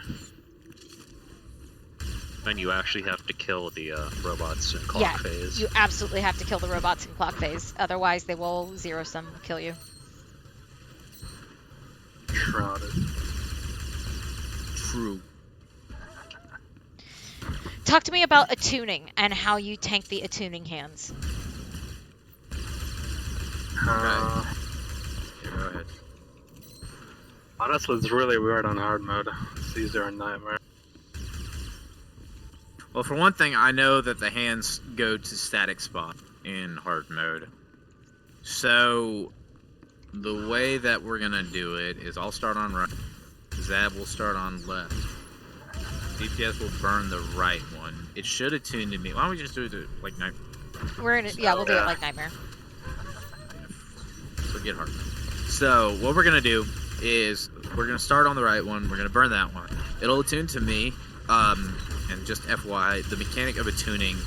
And you actually have to kill the robots in clock Yeah, phase. you absolutely have to kill the robots in clock phase. Otherwise, they will zero sum kill you. Shrouded. True. Talk to me about attuning and how you tank the attuning hands. Yeah, go ahead. Honestly, it's really weird on hard mode. It's easier in Nightmare. Well, for one thing, I know that the hands go to static spot in hard mode. So, the way that we're gonna do it is I'll start on right, Zab will start on left. DPS will burn the right one. It should attune to me. Why don't we just do it like night? We'll do it like Nightmare. Forget hard mode. So, what we're gonna do is we're gonna start on the right one. We're gonna burn that one. It'll attune to me. And just FYI, the mechanic of attuning,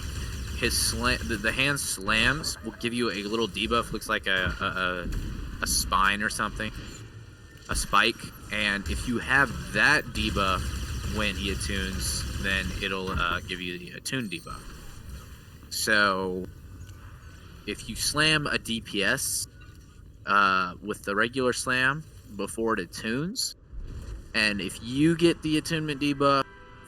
the hand slams will give you a little debuff. Looks like a spine or something, a spike. And if you have that debuff when he attunes, then it'll give you the attune debuff. So if you slam a DPS with the regular slam before it attunes, and if you get the attunement debuff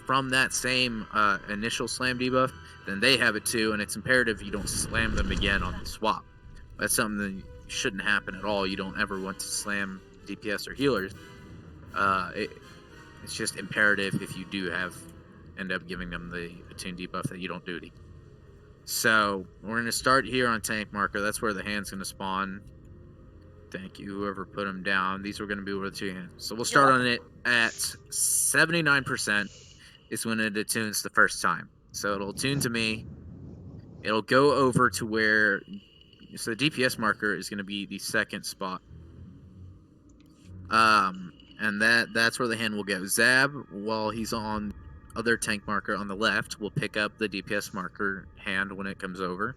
from that same initial slam debuff, then they have it too, and it's imperative you don't slam them again on the swap. That's something that shouldn't happen at all. You don't ever want to slam DPS or healers. It's just imperative if you do end up giving them the attune debuff that you don't do it. So we're going to start here on tank marker. That's where the hand's going to spawn. Thank you, whoever put them down. These are going to be over the 2 hands. So we'll start on it at 79%. Is when it attunes the first time. So it'll attune to me. It'll go over to where, so the DPS marker is going to be the second spot. And that's where the hand will go. Zab, while he's on other tank marker on the left will pick up the DPS marker hand when it comes over.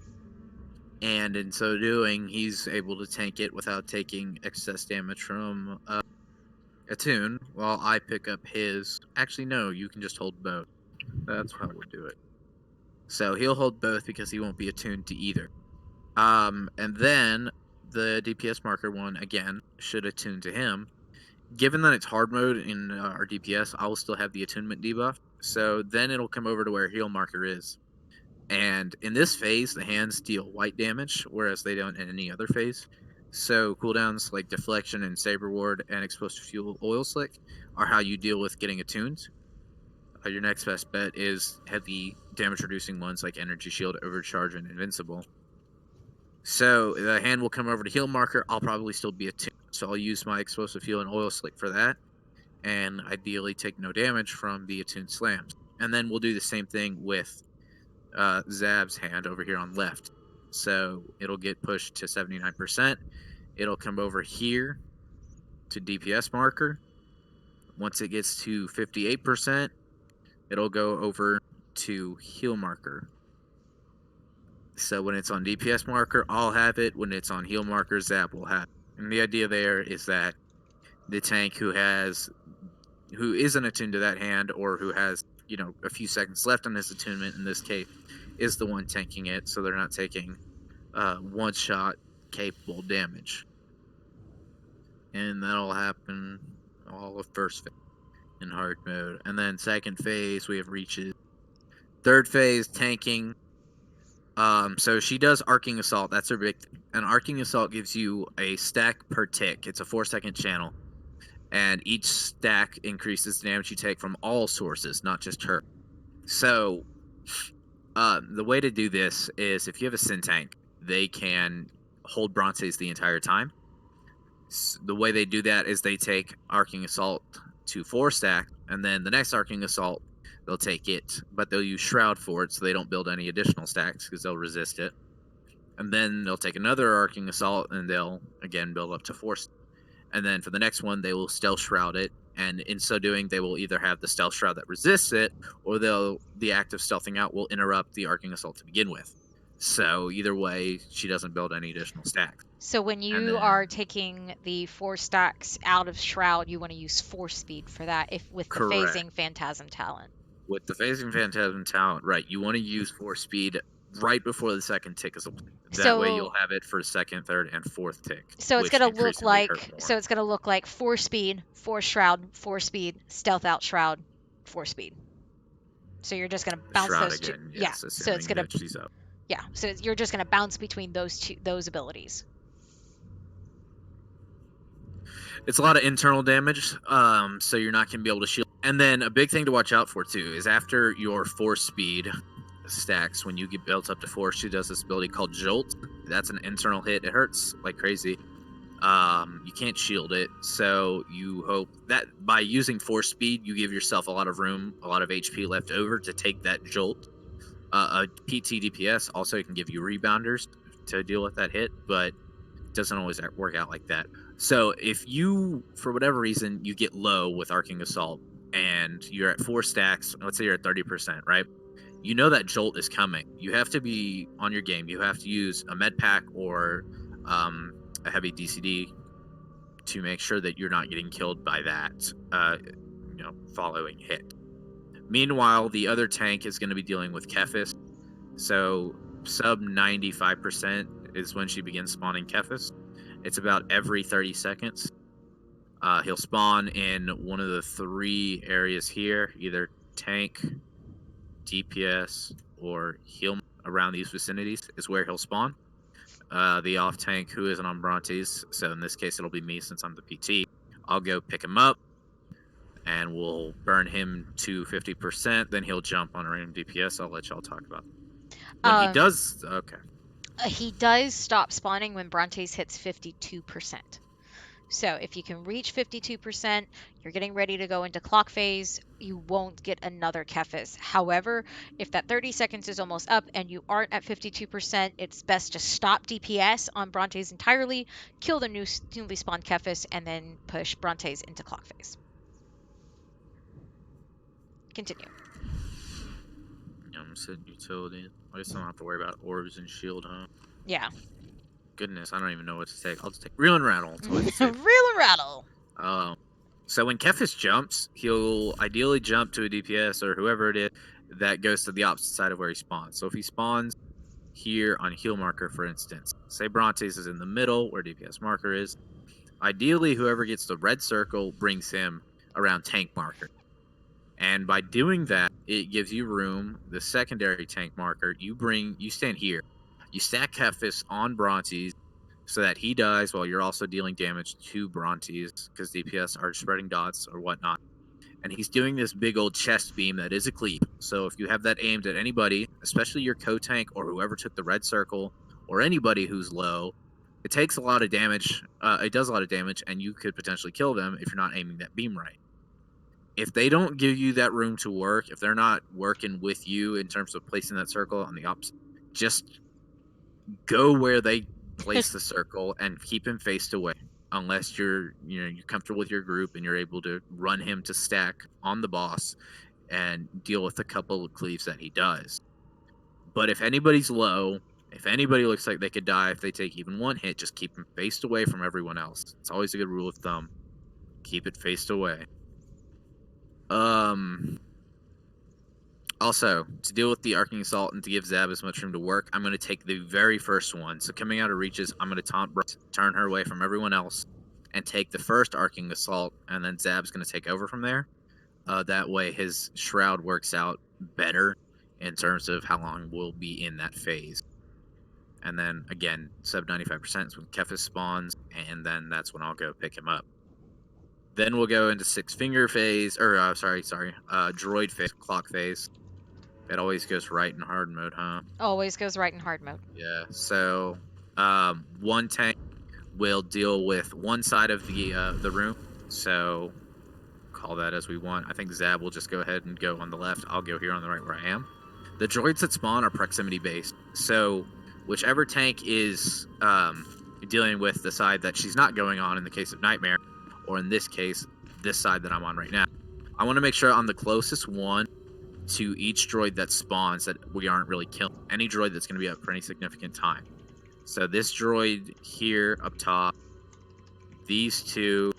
And in so doing, he's able to tank it without taking excess damage from attune, while I pick up his. Actually, no, you can just hold both. That's how we'll do it. So he'll hold both because he won't be attuned to either. And then the DPS marker one, again, should attune to him. Given that it's hard mode in our DPS, I will still have the attunement debuff. So then it'll come over to where heal marker is. And in this phase, the hands deal white damage, whereas they don't in any other phase. So cooldowns like Deflection and Saber Ward and Explosive Fuel Oil Slick are how you deal with getting attuned. Your next best bet is heavy damage reducing ones like Energy Shield, Overcharge, and Invincible. So the hand will come over to heal marker. I'll probably still be attuned, so I'll use my Explosive Fuel and Oil Slick for that, and ideally take no damage from the attuned slams. And then we'll do the same thing with Zab's hand over here on left. So it'll get pushed to 79%. It'll come over here to DPS marker. Once it gets to 58%, it'll go over to heal marker. So when it's on DPS marker, I'll have it. When it's on heal marker, Zap will have it. And the idea there is that the tank who isn't attuned to that hand, or who has, a few seconds left on his attunement in this case, is the one tanking it, so they're not taking one-shot capable damage. And that'll happen all of first phase in hard mode. And then second phase, we have reaches. Third phase, tanking. So she does Arcing Assault. That's her big thing. And Arcing Assault gives you a stack per tick. It's a 4-second channel. And each stack increases the damage you take from all sources, not just her. So the way to do this is, if you have a Sin tank, they can hold Brontes the entire time. So the way they do that is they take Arcing Assault to 4 stack, and then the next Arcing Assault, they'll take it, but they'll use Shroud for it, so they don't build any additional stacks because they'll resist it. And then they'll take another Arcing Assault, and they'll again build up to 4 stacks. And then for the next one, they will Stealth Shroud it, and in so doing, they will either have the Stealth Shroud that resists it, or the act of stealthing out will interrupt the Arcing Assault to begin with. So either way, she doesn't build any additional stacks. So when you are taking the 4 stacks out of Shroud, you want to use Force Speed for that, with the Phasing Phantasm talent. With the Phasing Phantasm talent, right, you want to use Force Speed right before the second tick is applied. That way you'll have it for second, third, and fourth tick. So it's going to look like Force Speed, Force Shroud, Force Speed, Stealth Out Shroud, Force Speed. So you're just going to bounce Shroud those again, two. yes, So it's going to up. Yeah, so you're just going to bounce between those abilities. It's a lot of internal damage, so you're not going to be able to shield. And then a big thing to watch out for, too, is after your Force Speed stacks, when you get built up to 4, she does this ability called Jolt. That's an internal hit. It hurts like crazy. You can't shield it, so you hope that by using Force Speed, you give yourself a lot of room, a lot of HP left over to take that Jolt. A PT DPS also can give you rebounders to deal with that hit, but it doesn't always work out like that. So if you, for whatever reason, you get low with Arcing Assault and you're at 4 stacks, let's say you're at 30%, right? You know that Jolt is coming. You have to be on your game. You have to use a med pack or a heavy DCD to make sure that you're not getting killed by that following hit. Meanwhile, the other tank is going to be dealing with Kephis. So sub 95% is when she begins spawning Kephis. It's about every 30 seconds. He'll spawn in one of the 3 areas here, either tank, DPS, or heal. Around these vicinities is where he'll spawn. The off tank who isn't on Brontes, so in this case it'll be me since I'm the PT. I'll go pick him up, and we'll burn him to 50%. Then he'll jump on a random DPS. I'll let y'all talk about it. When he does, okay. He does stop spawning when Brontes hits 52%. So if you can reach 52%, you're getting ready to go into clock phase, you won't get another Kephis. However, if that 30 seconds is almost up and you aren't at 52%, it's best to stop DPS on Brontes entirely, kill the newly spawned Kephis, and then push Brontes into clock phase. Continue. Yeah, I'm setting utility. I guess I don't have to worry about orbs and shield, huh? Yeah. Goodness, I don't even know what to take. I'll just take Reel and Rattle. It's always Reel safe. and rattle. So when Kefis jumps, he'll ideally jump to a DPS or whoever it is that goes to the opposite side of where he spawns. So if he spawns here on heal marker, for instance, say Brontes is in the middle where DPS marker is, ideally whoever gets the red circle brings him around tank marker. And by doing that, it gives you room, the secondary tank marker, you stand here. You stack Kefis on Brontes so that he dies while you're also dealing damage to Brontes, because DPS are spreading dots or whatnot. And he's doing this big old chest beam that is a cleave. So if you have that aimed at anybody, especially your co-tank or whoever took the red circle, or anybody who's low, it takes a lot of damage. It does a lot of damage, and you could potentially kill them if you're not aiming that beam right. If they don't give you that room to work, if they're not working with you in terms of placing that circle on the opposite, just go where they place the circle and keep him faced away. Unless you're comfortable with your group and you're able to run him to stack on the boss and deal with a couple of cleaves that he does. But if anybody's low, if anybody looks like they could die if they take even one hit, just keep him faced away from everyone else. It's always a good rule of thumb. Keep it faced away. Also, to deal with the Arcing Assault and to give Zab as much room to work, I'm going to take the very first one. So coming out of reaches, I'm going to taunt Brooke, turn her away from everyone else, and take the first Arcing Assault, and then Zab's going to take over from there. That way his Shroud works out better in terms of how long we'll be in that phase. And then, again, sub 95% is when Kefis spawns, and then that's when I'll go pick him up. Then we'll go into six-finger phase, or, droid phase, clock phase. It always goes right in hard mode, huh? Always goes right in hard mode. Yeah, so one tank will deal with one side of the room, so call that as we want. I think Zab will just go ahead and go on the left. I'll go here on the right where I am. The droids that spawn are proximity-based, so whichever tank is dealing with the side that she's not going on in the case of Nightmare, or in this case, this side that I'm on right now, I want to make sure on the closest one to each droid that spawns that we aren't really killing any droid that's going to be up for any significant time. So this droid here up top, these two,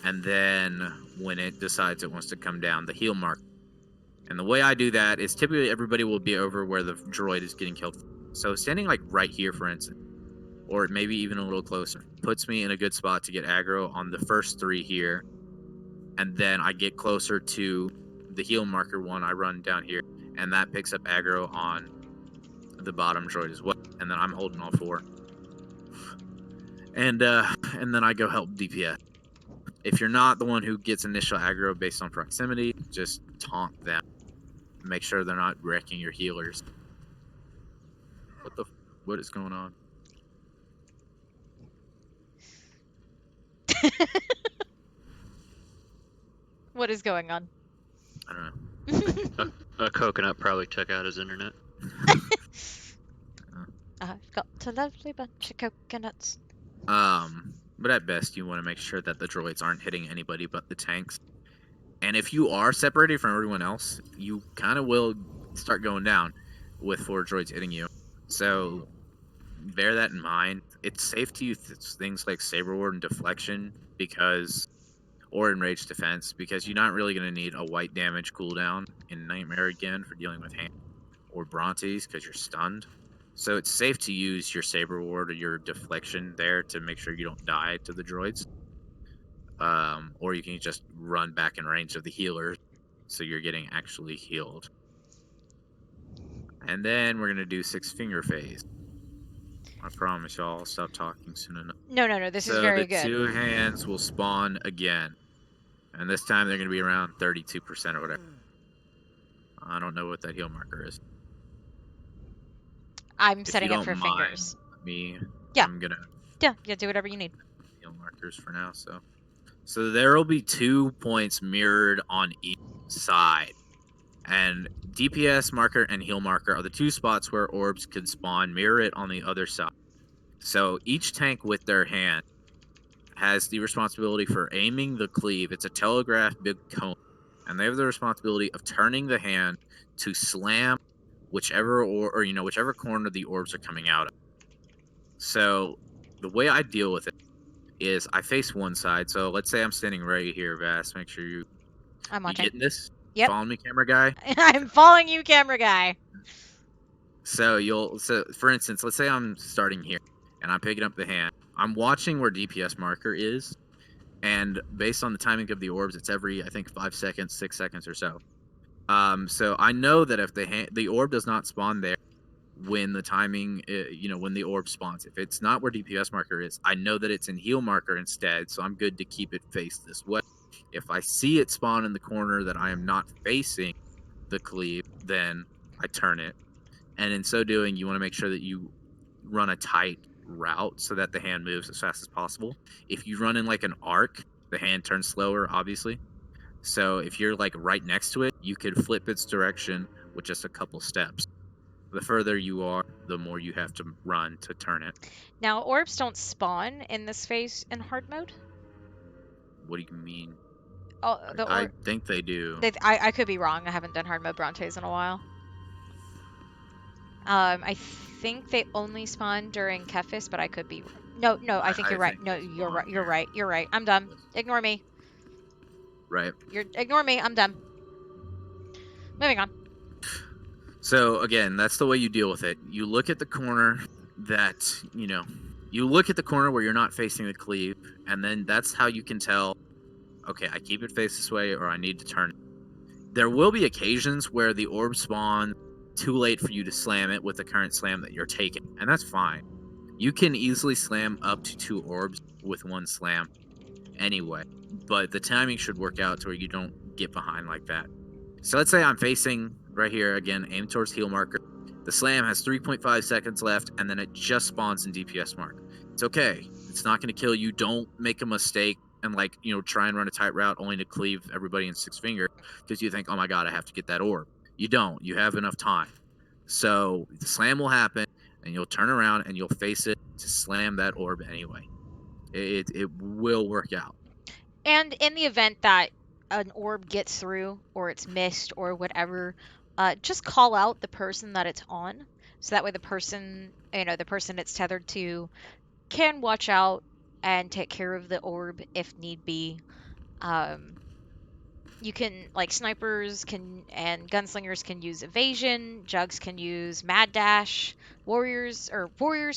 and then when it decides it wants to come down, the heal mark. And the way I do that is typically everybody will be over where the droid is getting killed. So standing like right here, for instance, or maybe even a little closer, puts me in a good spot to get aggro on the first three here. And then I get closer to the heal marker one, I run down here, and that picks up aggro on the bottom droid as well. And then I'm holding all four. And then I go help DPS. If you're not the one who gets initial aggro based on proximity, just taunt them. Make sure they're not wrecking your healers. What is going on? What is going on? I don't know. A coconut probably took out his internet. I've got a lovely bunch of coconuts. But at best, you want to make sure that the droids aren't hitting anybody but the tanks. And if you are separated from everyone else, you kind of will start going down with 4 droids hitting you. So bear that in mind. It's safe to use things like Saber Ward and Deflection or Enraged Defense, because you're not really going to need a white damage cooldown in Nightmare again for dealing with hand or Brontes because you're stunned. So it's safe to use your Saber Ward or your Deflection there to make sure you don't die to the droids. Or you can just run back in range of the healer so you're getting actually healed. And then we're going to do 6-finger phase. I promise y'all I'll stop talking soon enough. No, this is very good. So the 2 hands will spawn again. And this time they're going to be around 32% or whatever. I don't know what that heal marker is. I'm setting it for fingers. Yeah. I'm going to... Yeah, do whatever you need. Heal markers for now, So there will be 2 points mirrored on each side. And DPS marker and heal marker are the 2 spots where orbs could spawn. Mirror it on the other side. So each tank with their hand has the responsibility for aiming the cleave. It's a telegraph big cone and they have the responsibility of turning the hand to slam whichever or whichever corner the orbs are coming out of. So the way I deal with it is I face one side. So let's say I'm standing right here, Vass. Make sure you watching. getting this? Yep. Following me, camera guy? I'm following you, camera guy. So for instance, let's say I'm starting here and I'm picking up the hand. I'm watching where DPS marker is, and based on the timing of the orbs, it's every, I think, 5 seconds, 6 seconds or so. So I know that if the orb does not spawn there when the timing, when the orb spawns, if it's not where DPS marker is, I know that it's in heal marker instead, so I'm good to keep it faced this way. If I see it spawn in the corner that I am not facing the cleave, then I turn it. And in so doing, you want to make sure that you run a tight route so that the hand moves as fast as possible. If you run in like an arc, the hand turns slower, obviously. So if you're like right next to it, you could flip its direction with just a couple steps. The further you are, the more you have to run to turn it. Now, orbs don't spawn in this phase in hard mode. What do you mean? Oh, I think they do. I could be wrong. I haven't done hard mode Brontes in a while. I think they only spawn during Kefis, but I could be. No, I think you're right. No, you're right. You're right. I'm done. Ignore me. Right. Ignore me. I'm done. Moving on. So again, that's the way you deal with it. You look at the corner that, you look at the corner where you're not facing the cleave, and then that's how you can tell, okay, I keep it faced this way or I need to turn it. There will be occasions where the orb spawn too late for you to slam it with the current slam that you're taking, and that's fine. You can easily slam up to 2 orbs with 1 slam anyway, but the timing should work out to where you don't get behind like that. So let's say I'm facing right here, again, aim towards heal marker. The slam has 3.5 seconds left, and then it just spawns in DPS mark. It's okay. It's not going to kill you. Don't make a mistake and try and run a tight route only to cleave everybody in 6 finger because you think, oh my god, I have to get that orb. You don't. You have enough time. So the slam will happen, and you'll turn around and you'll face it to slam that orb anyway. It will work out. And in the event that an orb gets through or it's missed or whatever, just call out the person that it's on, so that way the person it's tethered to can watch out and take care of the orb if need be. You can, snipers and gunslingers can use evasion, jugs can use mad dash, warriors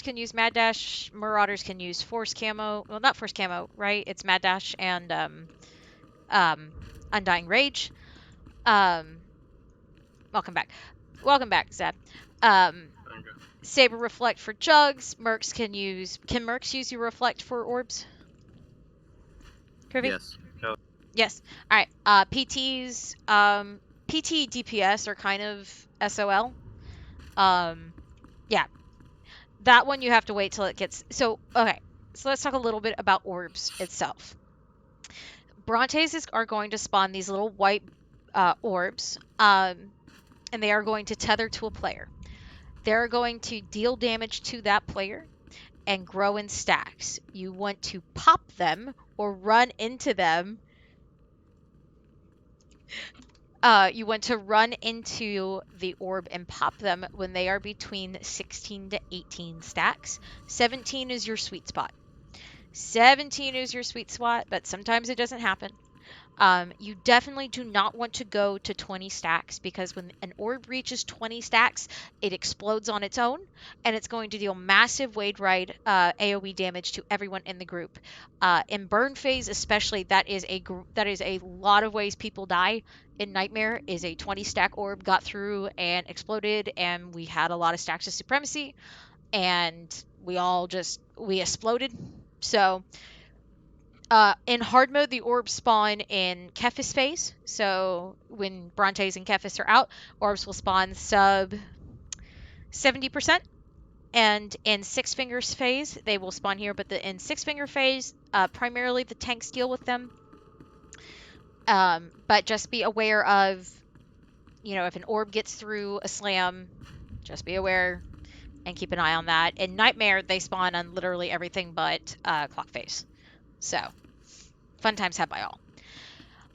can use mad dash, marauders can use force camo. Well, not force camo, right? It's mad dash and undying rage. Welcome back, Zed. Saber reflect for jugs. Mercs can Mercs use your reflect for orbs? Kirby? Yes. Yes. All right. PTs, PT DPS are kind of SOL. Yeah. That one you have to wait till it gets. So okay. So let's talk a little bit about orbs itself. Brontes are going to spawn these little white orbs, and they are going to tether to a player. They're going to deal damage to that player and grow in stacks. You want to pop them or run into them. You want to run into the orb and pop them when they are between 16 to 18 stacks. 17 is your sweet spot. 17 is your sweet spot, but sometimes it doesn't happen. You definitely do not want to go to 20 stacks, because when an orb reaches 20 stacks, it explodes on its own, and it's going to deal massive wave ride AoE damage to everyone in the group. In burn phase especially, that is a lot of ways people die. In Nightmare is a 20 stack orb got through and exploded, and we had a lot of stacks of supremacy, and we exploded. So in hard mode, the orbs spawn in Kefis phase. So when Brontes and Kefis are out, orbs will spawn sub 70%. And in 6 fingers phase, they will spawn here. But in 6 finger phase, primarily the tanks deal with them. But just be aware of, if an orb gets through a slam, just be aware and keep an eye on that. In Nightmare, they spawn on literally everything but clock phase. So, fun times had by all.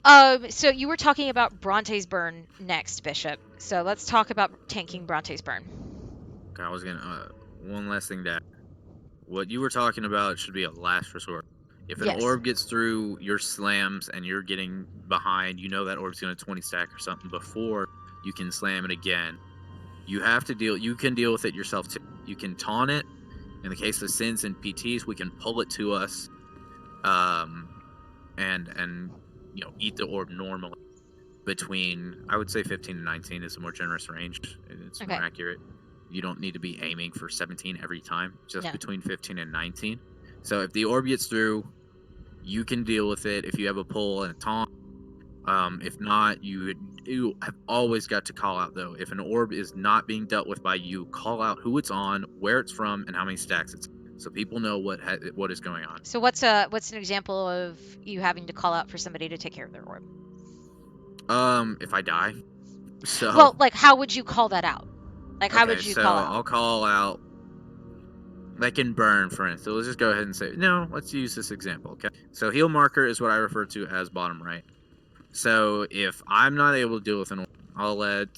So you were talking about Brontes burn next, Bishop. So let's talk about tanking Brontes burn. Okay, I was gonna. One last thing to add. What you were talking about should be a last resort. If an Yes. orb gets through your slams and you're getting behind, you know that orb's gonna 20 stack or something before you can slam it again. You have to deal. You can deal with it yourself too. You can taunt it. In the case of sins and PTs, we can pull it to us, and eat the orb normally. Between, I would say 15 to 19 is a more generous range. It's Okay. more accurate. You don't need to be aiming for 17 every time. Just No. between 15 and 19. So if the orb gets through, you can deal with it if you have a pull and a taunt. If not, you have always got to call out, though. If an orb is not being dealt with by you, call out who it's on, where it's from, and how many stacks it's on, so people know what is going on. So what's an example of you having to call out for somebody to take care of their orb? If I die. So Well, like, how would you call that out? Like, how would you so call out? I'll call out, like in burn, for instance. So let's just go ahead and say, no, let's use this example, okay? So heal marker is what I refer to as bottom right. So if I'm not able to deal with an orb, I'll let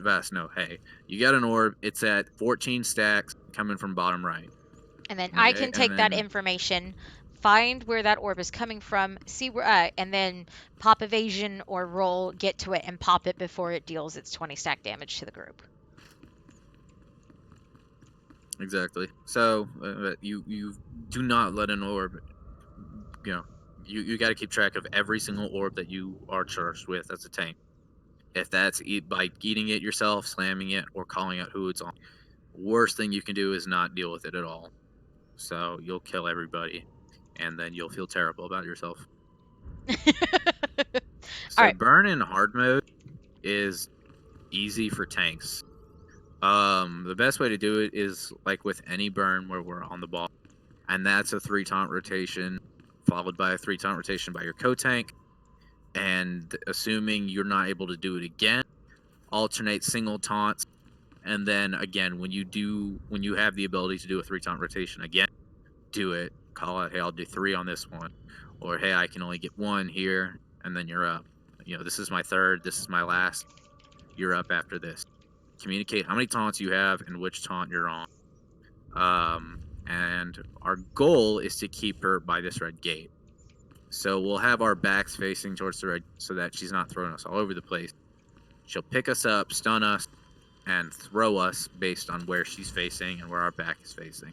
Vast know, hey, you got an orb, it's at 14 stacks coming from bottom right. And then I Okay, can take that information, find where that orb is coming from, see where, and then pop evasion or roll, get to it, and pop it before it deals its 20 stack damage to the group. Exactly. So you do not let an orb, you got to keep track of every single orb that you are charged with as a tank. If that's by eating it yourself, slamming it, or calling out who it's on, worst thing you can do is not deal with it at all. So you'll kill everybody, and then you'll feel terrible about yourself. So Alright. burn in hard mode is easy for tanks. The best way to do it is like with any burn where we're on the ball, and that's a 3 taunt rotation followed by a 3 taunt rotation by your co-tank, and assuming you're not able to do it again, alternate single taunts, and then again when you have the ability to do a 3 taunt rotation again, do it. Call out, hey, I'll do 3 on this one, or hey, I can only get 1 here, and then you're up. This is my third, this is my last, you're up after this. Communicate how many taunts you have and which taunt you're on. And our goal is to keep her by this red gate. So we'll have our backs facing towards the red so that she's not throwing us all over the place. She'll pick us up, stun us, and throw us based on where she's facing and where our back is facing.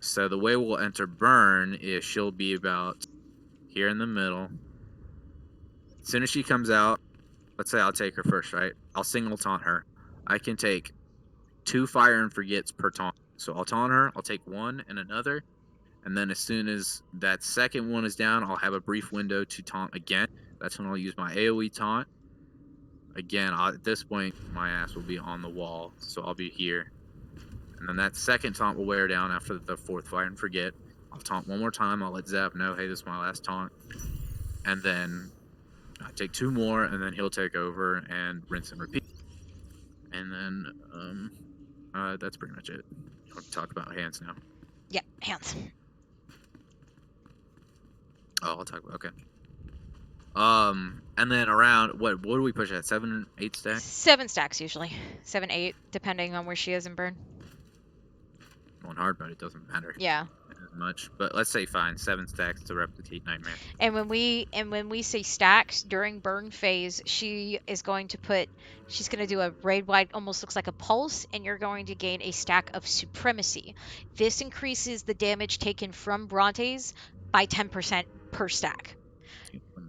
So the way we'll enter burn is she'll be about here in the middle. As soon as she comes out, let's say I'll take her first, right? I'll single taunt her. I can take 2 fire and forgets per taunt. So I'll taunt her, I'll take 1 and another, and then as soon as that second one is down, I'll have a brief window to taunt again. That's when I'll use my AoE taunt. Again, at this point, my ass will be on the wall, so I'll be here. And then that second taunt will wear down after the 4th fire and forget. I'll taunt 1 more time, I'll let Zap know, hey, this is my last taunt. And then I take 2 more, and then he'll take over and rinse and repeat. And then that's pretty much it. I'll talk about hands now. Yeah, hands. Oh, I'll talk about, okay. And then around, what do we push at? 7, 8 stacks? 7 stacks usually. 7, 8, depending on where she is in burn. On hard mode, it doesn't matter. Yeah. As much, but let's say fine, 7 stacks to replicate Nightmare. And when we say stacks during burn phase, she's going to do a raid wide, almost looks like a pulse, and you're going to gain a stack of supremacy. This increases the damage taken from Brontes by 10% per stack.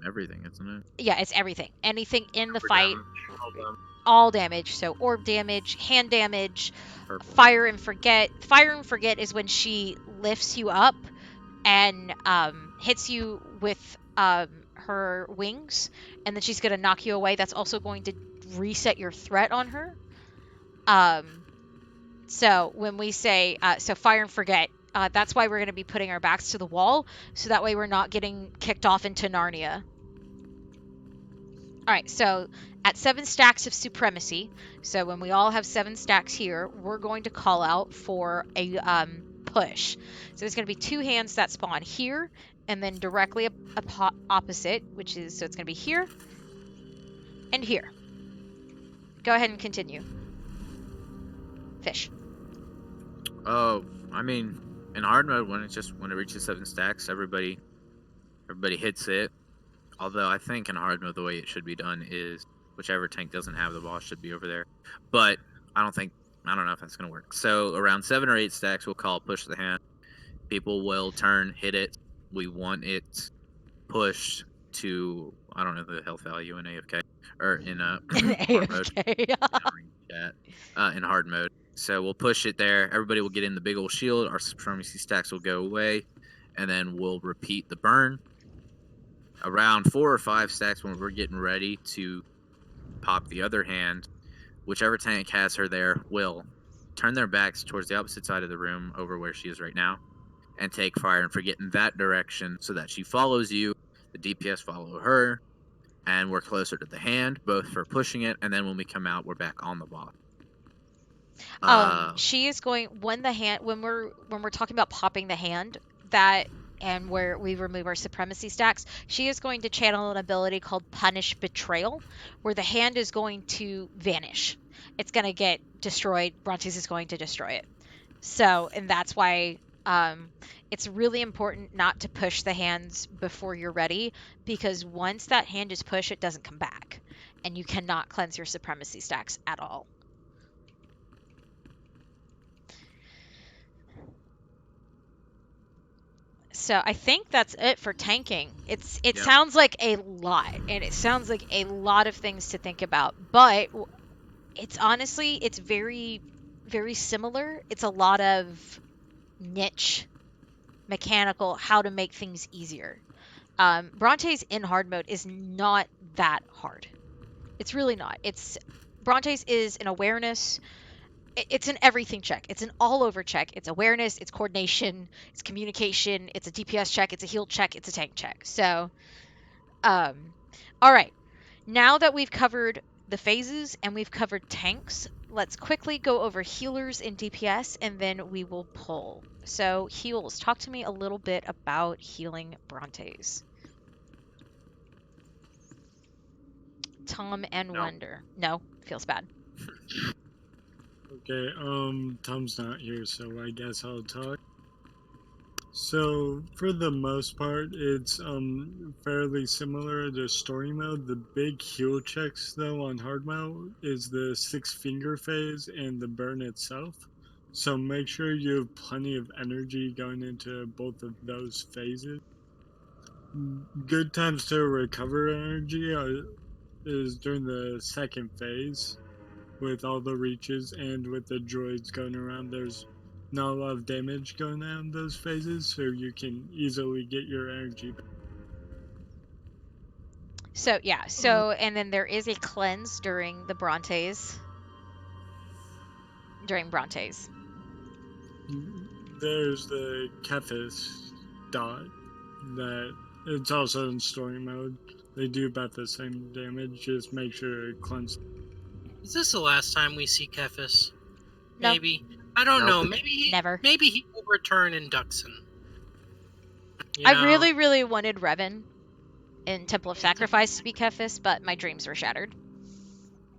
Everything, isn't it? Yeah, it's everything. Anything in the For fight, damage, all damage. So orb damage, hand damage, Purple. fire and forget. Fire and forget is when she lifts you up and hits you with her wings, and then she's gonna knock you away. That's also going to reset your threat on her. So when we say so fire and forget, that's why we're going to be putting our backs to the wall, so that way we're not getting kicked off into Narnia. All right, so at 7 stacks of supremacy, so when we all have 7 stacks here, we're going to call out for a push. So there's going to be 2 hands that spawn here, and then directly opposite, which is, so it's going to be here and here. Go ahead and continue. Fish. Oh, I mean, in hard mode, when it reaches 7 stacks, everybody hits it. Although I think in hard mode, the way it should be done is whichever tank doesn't have the boss should be over there. But I don't know if that's going to work. So around 7 or 8 stacks, we'll call push the hand. People will turn, hit it. We want it pushed to, I don't know the health value in AFK or in hard mode. In hard mode. So we'll push it there. Everybody will get in the big old shield. Our supremacy stacks will go away, and then we'll repeat the burn. Around 4 or 5 stacks, when we're getting ready to pop the other hand, whichever tank has her there will turn their backs towards the opposite side of the room over where she is right now and take fire and forget in that direction so that she follows you, the DPS follow her, and we're closer to the hand, both for pushing it, and then when we come out, we're back on the boss. She is going when we're talking about popping the hand, that and where we remove our supremacy stacks, she is going to channel an ability called Punish Betrayal, where the hand is going to vanish. It's going to get destroyed. Brontes is going to destroy it. So, and that's why it's really important not to push the hands before you're ready, because once that hand is pushed, it doesn't come back, and you cannot cleanse your supremacy stacks at all. So I think that's it for tanking. It sounds like a lot, and it sounds like a lot of things to think about, but it's honestly, it's very, very similar. It's a lot of niche mechanical, how to make things easier. Brontes in hard mode is not that hard. It's really not. Brontes is an awareness. It's an everything check. It's an all-over check. It's awareness, it's coordination, it's communication, it's a DPS check, it's a heal check, it's a tank check. So, all right. Now that we've covered the phases and we've covered tanks, let's quickly go over healers and DPS, and then we will pull. So, heals. Talk to me a little bit about healing Brontes. Tom and Wonder. No, feels bad. Okay, Tom's not here, so I guess I'll talk. So, for the most part, it's fairly similar to story mode. The big heal checks, though, on hard mode is the 6-finger phase and the burn itself. So make sure you have plenty of energy going into both of those phases. Good times to recover energy is during the second phase. With all the reaches and with the droids going around, there's not a lot of damage going on in those phases, so you can easily get your energy back. So, yeah. And then there is a cleanse during the Brontes. During Brontes. There's the Cephas dot that it's also in story mode. They do about the same damage, just make sure it cleanses. Is this the last time we see Cephas? No. Maybe. I don't know. Maybe Never. Maybe he will return in Duxon. I really, really wanted Revan in Temple of Sacrifice to be Cephas, but my dreams were shattered.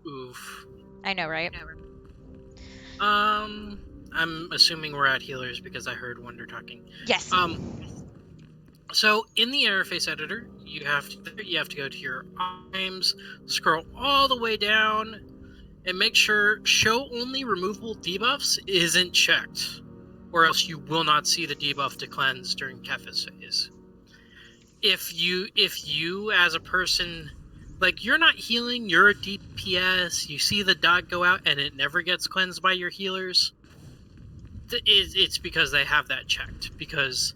Oof. I know, right? I'm assuming we're at healers because I heard Wonder talking. Yes. So in the interface editor, you have to go to your items, scroll all the way down, and make sure show only removable debuffs isn't checked, or else you will not see the debuff to cleanse during Cephas phase. If you as a person, like, you're not healing, you're a DPS, you see the dot go out and it never gets cleansed by your healers, it's because they have that checked. Because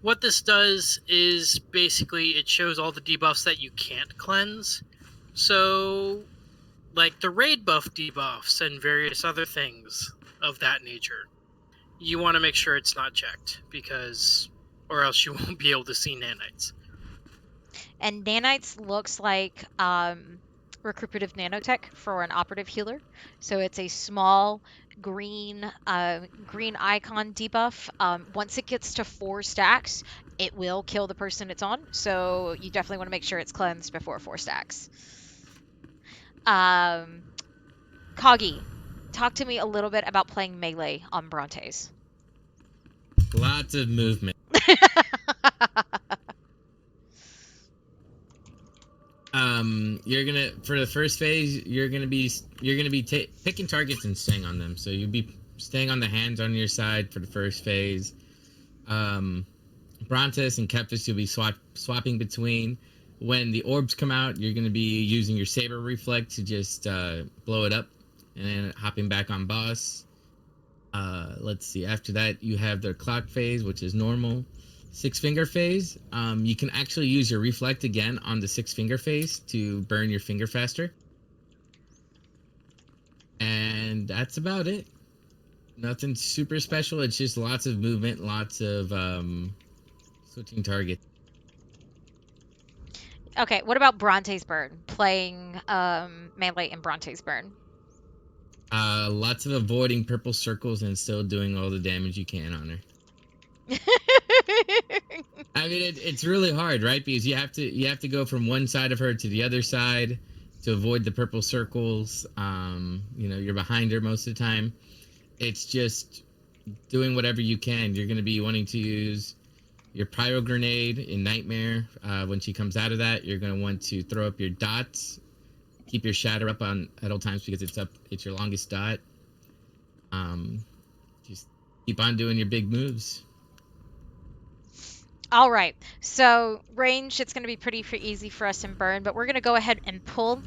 what this does is basically it shows all the debuffs that you can't cleanse. So, like the raid buff debuffs and various other things of that nature, you want to make sure it's not checked, because or else you won't be able to see nanites. And nanites looks like recuperative nanotech for an operative healer. So it's a small green icon debuff. Once it gets to 4 stacks, it will kill the person it's on. So you definitely want to make sure it's cleansed before 4 stacks. Kagi, talk to me a little bit about playing melee on Brontes. Lots of movement. You're gonna, for the first phase, you're gonna be picking targets and staying on them. So you'll be staying on the hands on your side for the first phase. Brontes and Kepis you'll be swapping between. When the orbs come out, you're gonna be using your saber reflect to just blow it up, and then hopping back on boss. Let's see. After that, you have the clock phase, which is normal. 6-finger phase. You can actually use your reflect again on the 6-finger phase to burn your finger faster. And that's about it. Nothing super special. It's just lots of movement, lots of switching targets. Okay, what about Brontes Burn? Playing melee in Brontes Burn. Lots of avoiding purple circles and still doing all the damage you can on her. I mean, it's really hard, right? Because you have to go from one side of her to the other side to avoid the purple circles. You're behind her most of the time. It's just doing whatever you can. You're going to be wanting to use your pyro grenade in Nightmare. When she comes out of that, you're going to want to throw up your dots. Keep your shatter up at all times because it's your longest dot. Just keep on doing your big moves. All right, so range, it's going to be pretty easy for us in Burn, but we're going to go ahead and pull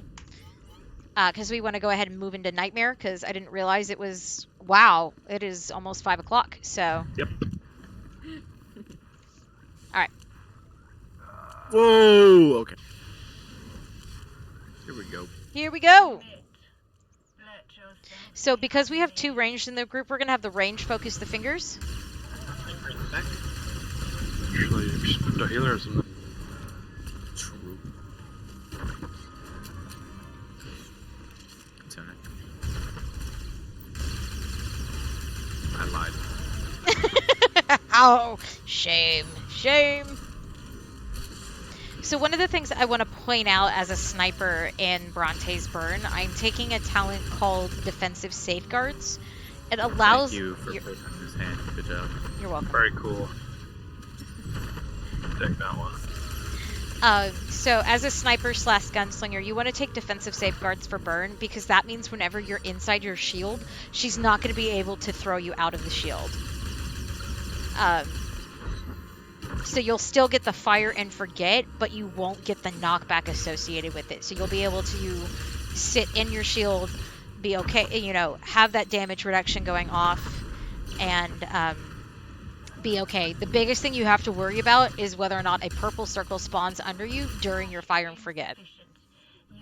because we want to go ahead and move into Nightmare because I didn't realize it was, wow, it is almost 5 o'clock, so. Yep. All right. Whoa, okay. Here we go. Here we go. So because we have 2 ranged in the group, we're going to have the range focus the fingers. Actually, the healers. True. I lied. Oh, shame. So one of the things I want to point out as a sniper in Brontes Burn, I'm taking a talent called Defensive Safeguards. It allows... Thank you for putting this hand. Good job. You're welcome. Very cool. Take that one. So as a sniper / gunslinger, you want to take defensive safeguards for Burn because that means whenever you're inside your shield, she's not going to be able to throw you out of the shield. So you'll still get the fire and forget, but you won't get the knockback associated with it. So you'll be able to sit in your shield, be okay, have that damage reduction going off, and be okay. The biggest thing you have to worry about is whether or not a purple circle spawns under you during your fire and forget. All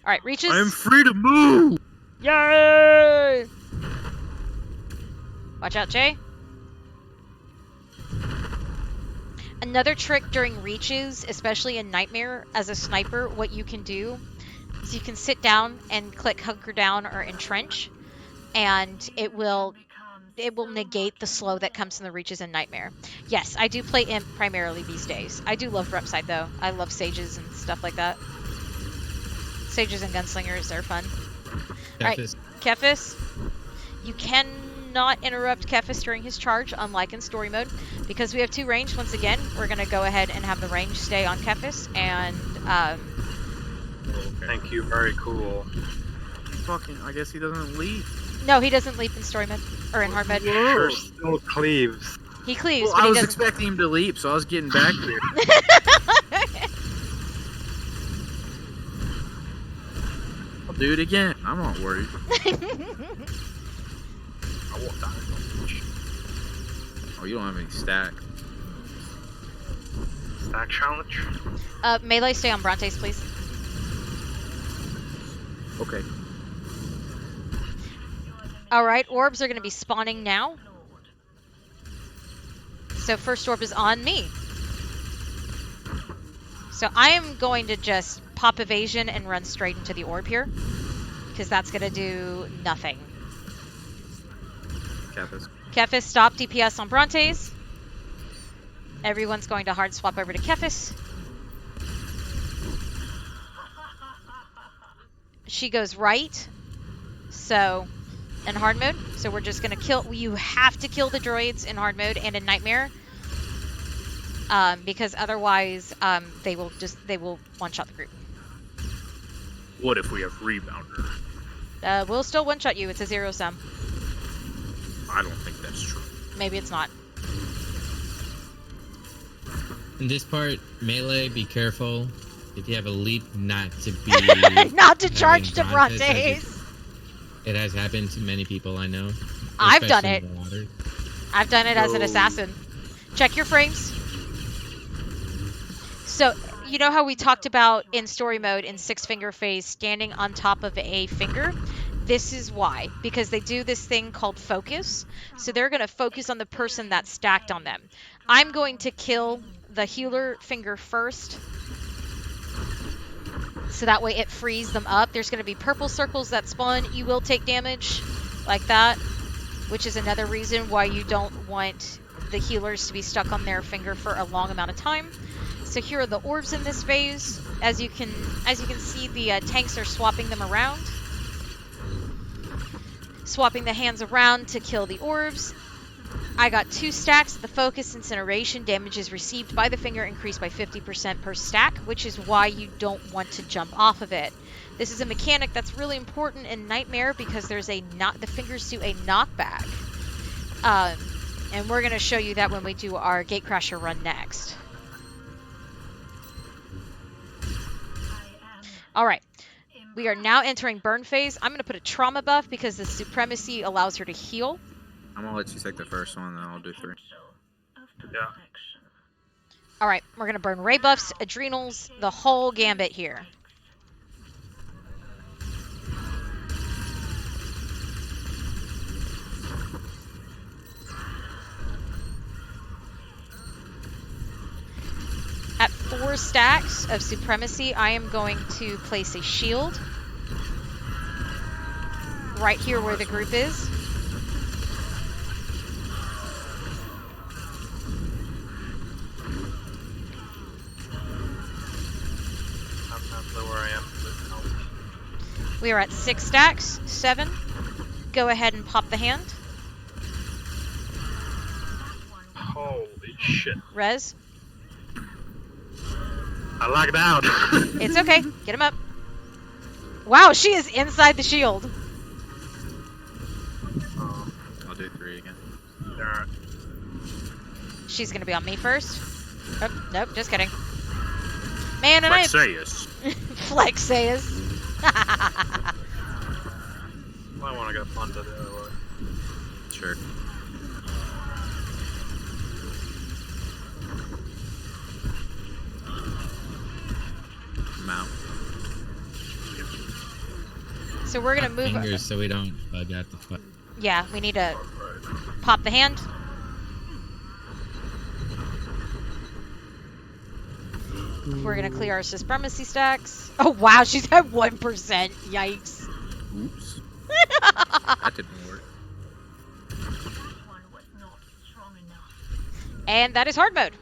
right, reaches. I'm free to move. Yay! Watch out, Jay. Another trick during reaches, especially in Nightmare, as a sniper, what you can do is you can sit down and click Hunker Down or Entrench, and it will negate the slow that comes from the reaches in Nightmare. Yes, I do play Imp primarily these days. I do love Repside, though. I love Sages and stuff like that. Sages and Gunslingers are fun. Alright, Kefis. You cannot interrupt Kefis during his charge, unlike in Story Mode. Because we have 2 range, once again, we're going to go ahead and have the range stay on Kefis, and... Thank you, very cool. Fucking, I guess he doesn't leave. No, he doesn't leap in Story Mode, or in Hard Mode. Sure, still cleaves. He cleaves, Well, but I he was doesn't... expecting him to leap, so I was getting back here. I'll do it again. I'm not worried. I won't die. Oh, you don't have any stack. Stack challenge? Melee, stay on Brontes, please. Okay. Alright, orbs are going to be spawning now. So first orb is on me. So I am going to just pop evasion and run straight into the orb here. Because that's going to do nothing. Kefis. Kefis, stop DPS on Brontes. Everyone's going to hard swap over to Kefis. She goes right. So, in hard mode. So we're just going to kill... You have to kill the droids in hard mode and in Nightmare. Because otherwise, they will one-shot the group. What if we have rebounder? We'll still one-shot you. It's a zero-sum. I don't think that's true. Maybe it's not. In this part, melee, be careful. If you have a leap, not to be... not to charge to Brontes. Brontes. It has happened to many people I know. I've done especially it. in the water. I've done it as an assassin. Check your frames. So, you know how we talked about in story mode in Six Finger Phase standing on top of a finger? This is why. Because they do this thing called focus. So they're going to focus on the person that's stacked on them. I'm going to kill the healer finger first. So that way it frees them up. There's going to be purple circles that spawn. You will take damage like that. Which is another reason why you don't want the healers to be stuck on their finger for a long amount of time. So here are the orbs in this phase. As you can see, the tanks are swapping them around. Swapping the hands around to kill the orbs. I got 2 stacks. The focus incineration damages received by the finger increased by 50% per stack, which is why you don't want to jump off of it. This is a mechanic that's really important in Nightmare because there's the fingers do a knockback. And we're going to show you that when we do our Gatecrasher run next. Alright, we are now entering burn phase. I'm going to put a trauma buff because the supremacy allows her to heal. I'm going to let you take the first one, then I'll do 3. Yeah. Alright, we're going to burn ray buffs, adrenals, the whole gambit here. At 4 stacks of supremacy, I am going to place a shield right here where the group is. I'm not sure where I am. We are at 6 stacks, 7. Go ahead and pop the hand. Holy shit. Rez. I lagged out. It's okay. Get him up. Wow, she is inside the shield. I'll do 3 again. Alright. She's going to be on me first. Oh, nope, just kidding. Man, and Flexeus. Flexeus. I want to get punted the other way. Sure. I'm out. So we're going to move... Fingers so we don't bug out the fuck. Yeah, we need to pop the hand. We're going to clear our supremacy stacks. Oh, wow, she's at 1%. Yikes. Oops. That didn't work. One was not strong enough. And that is hard mode.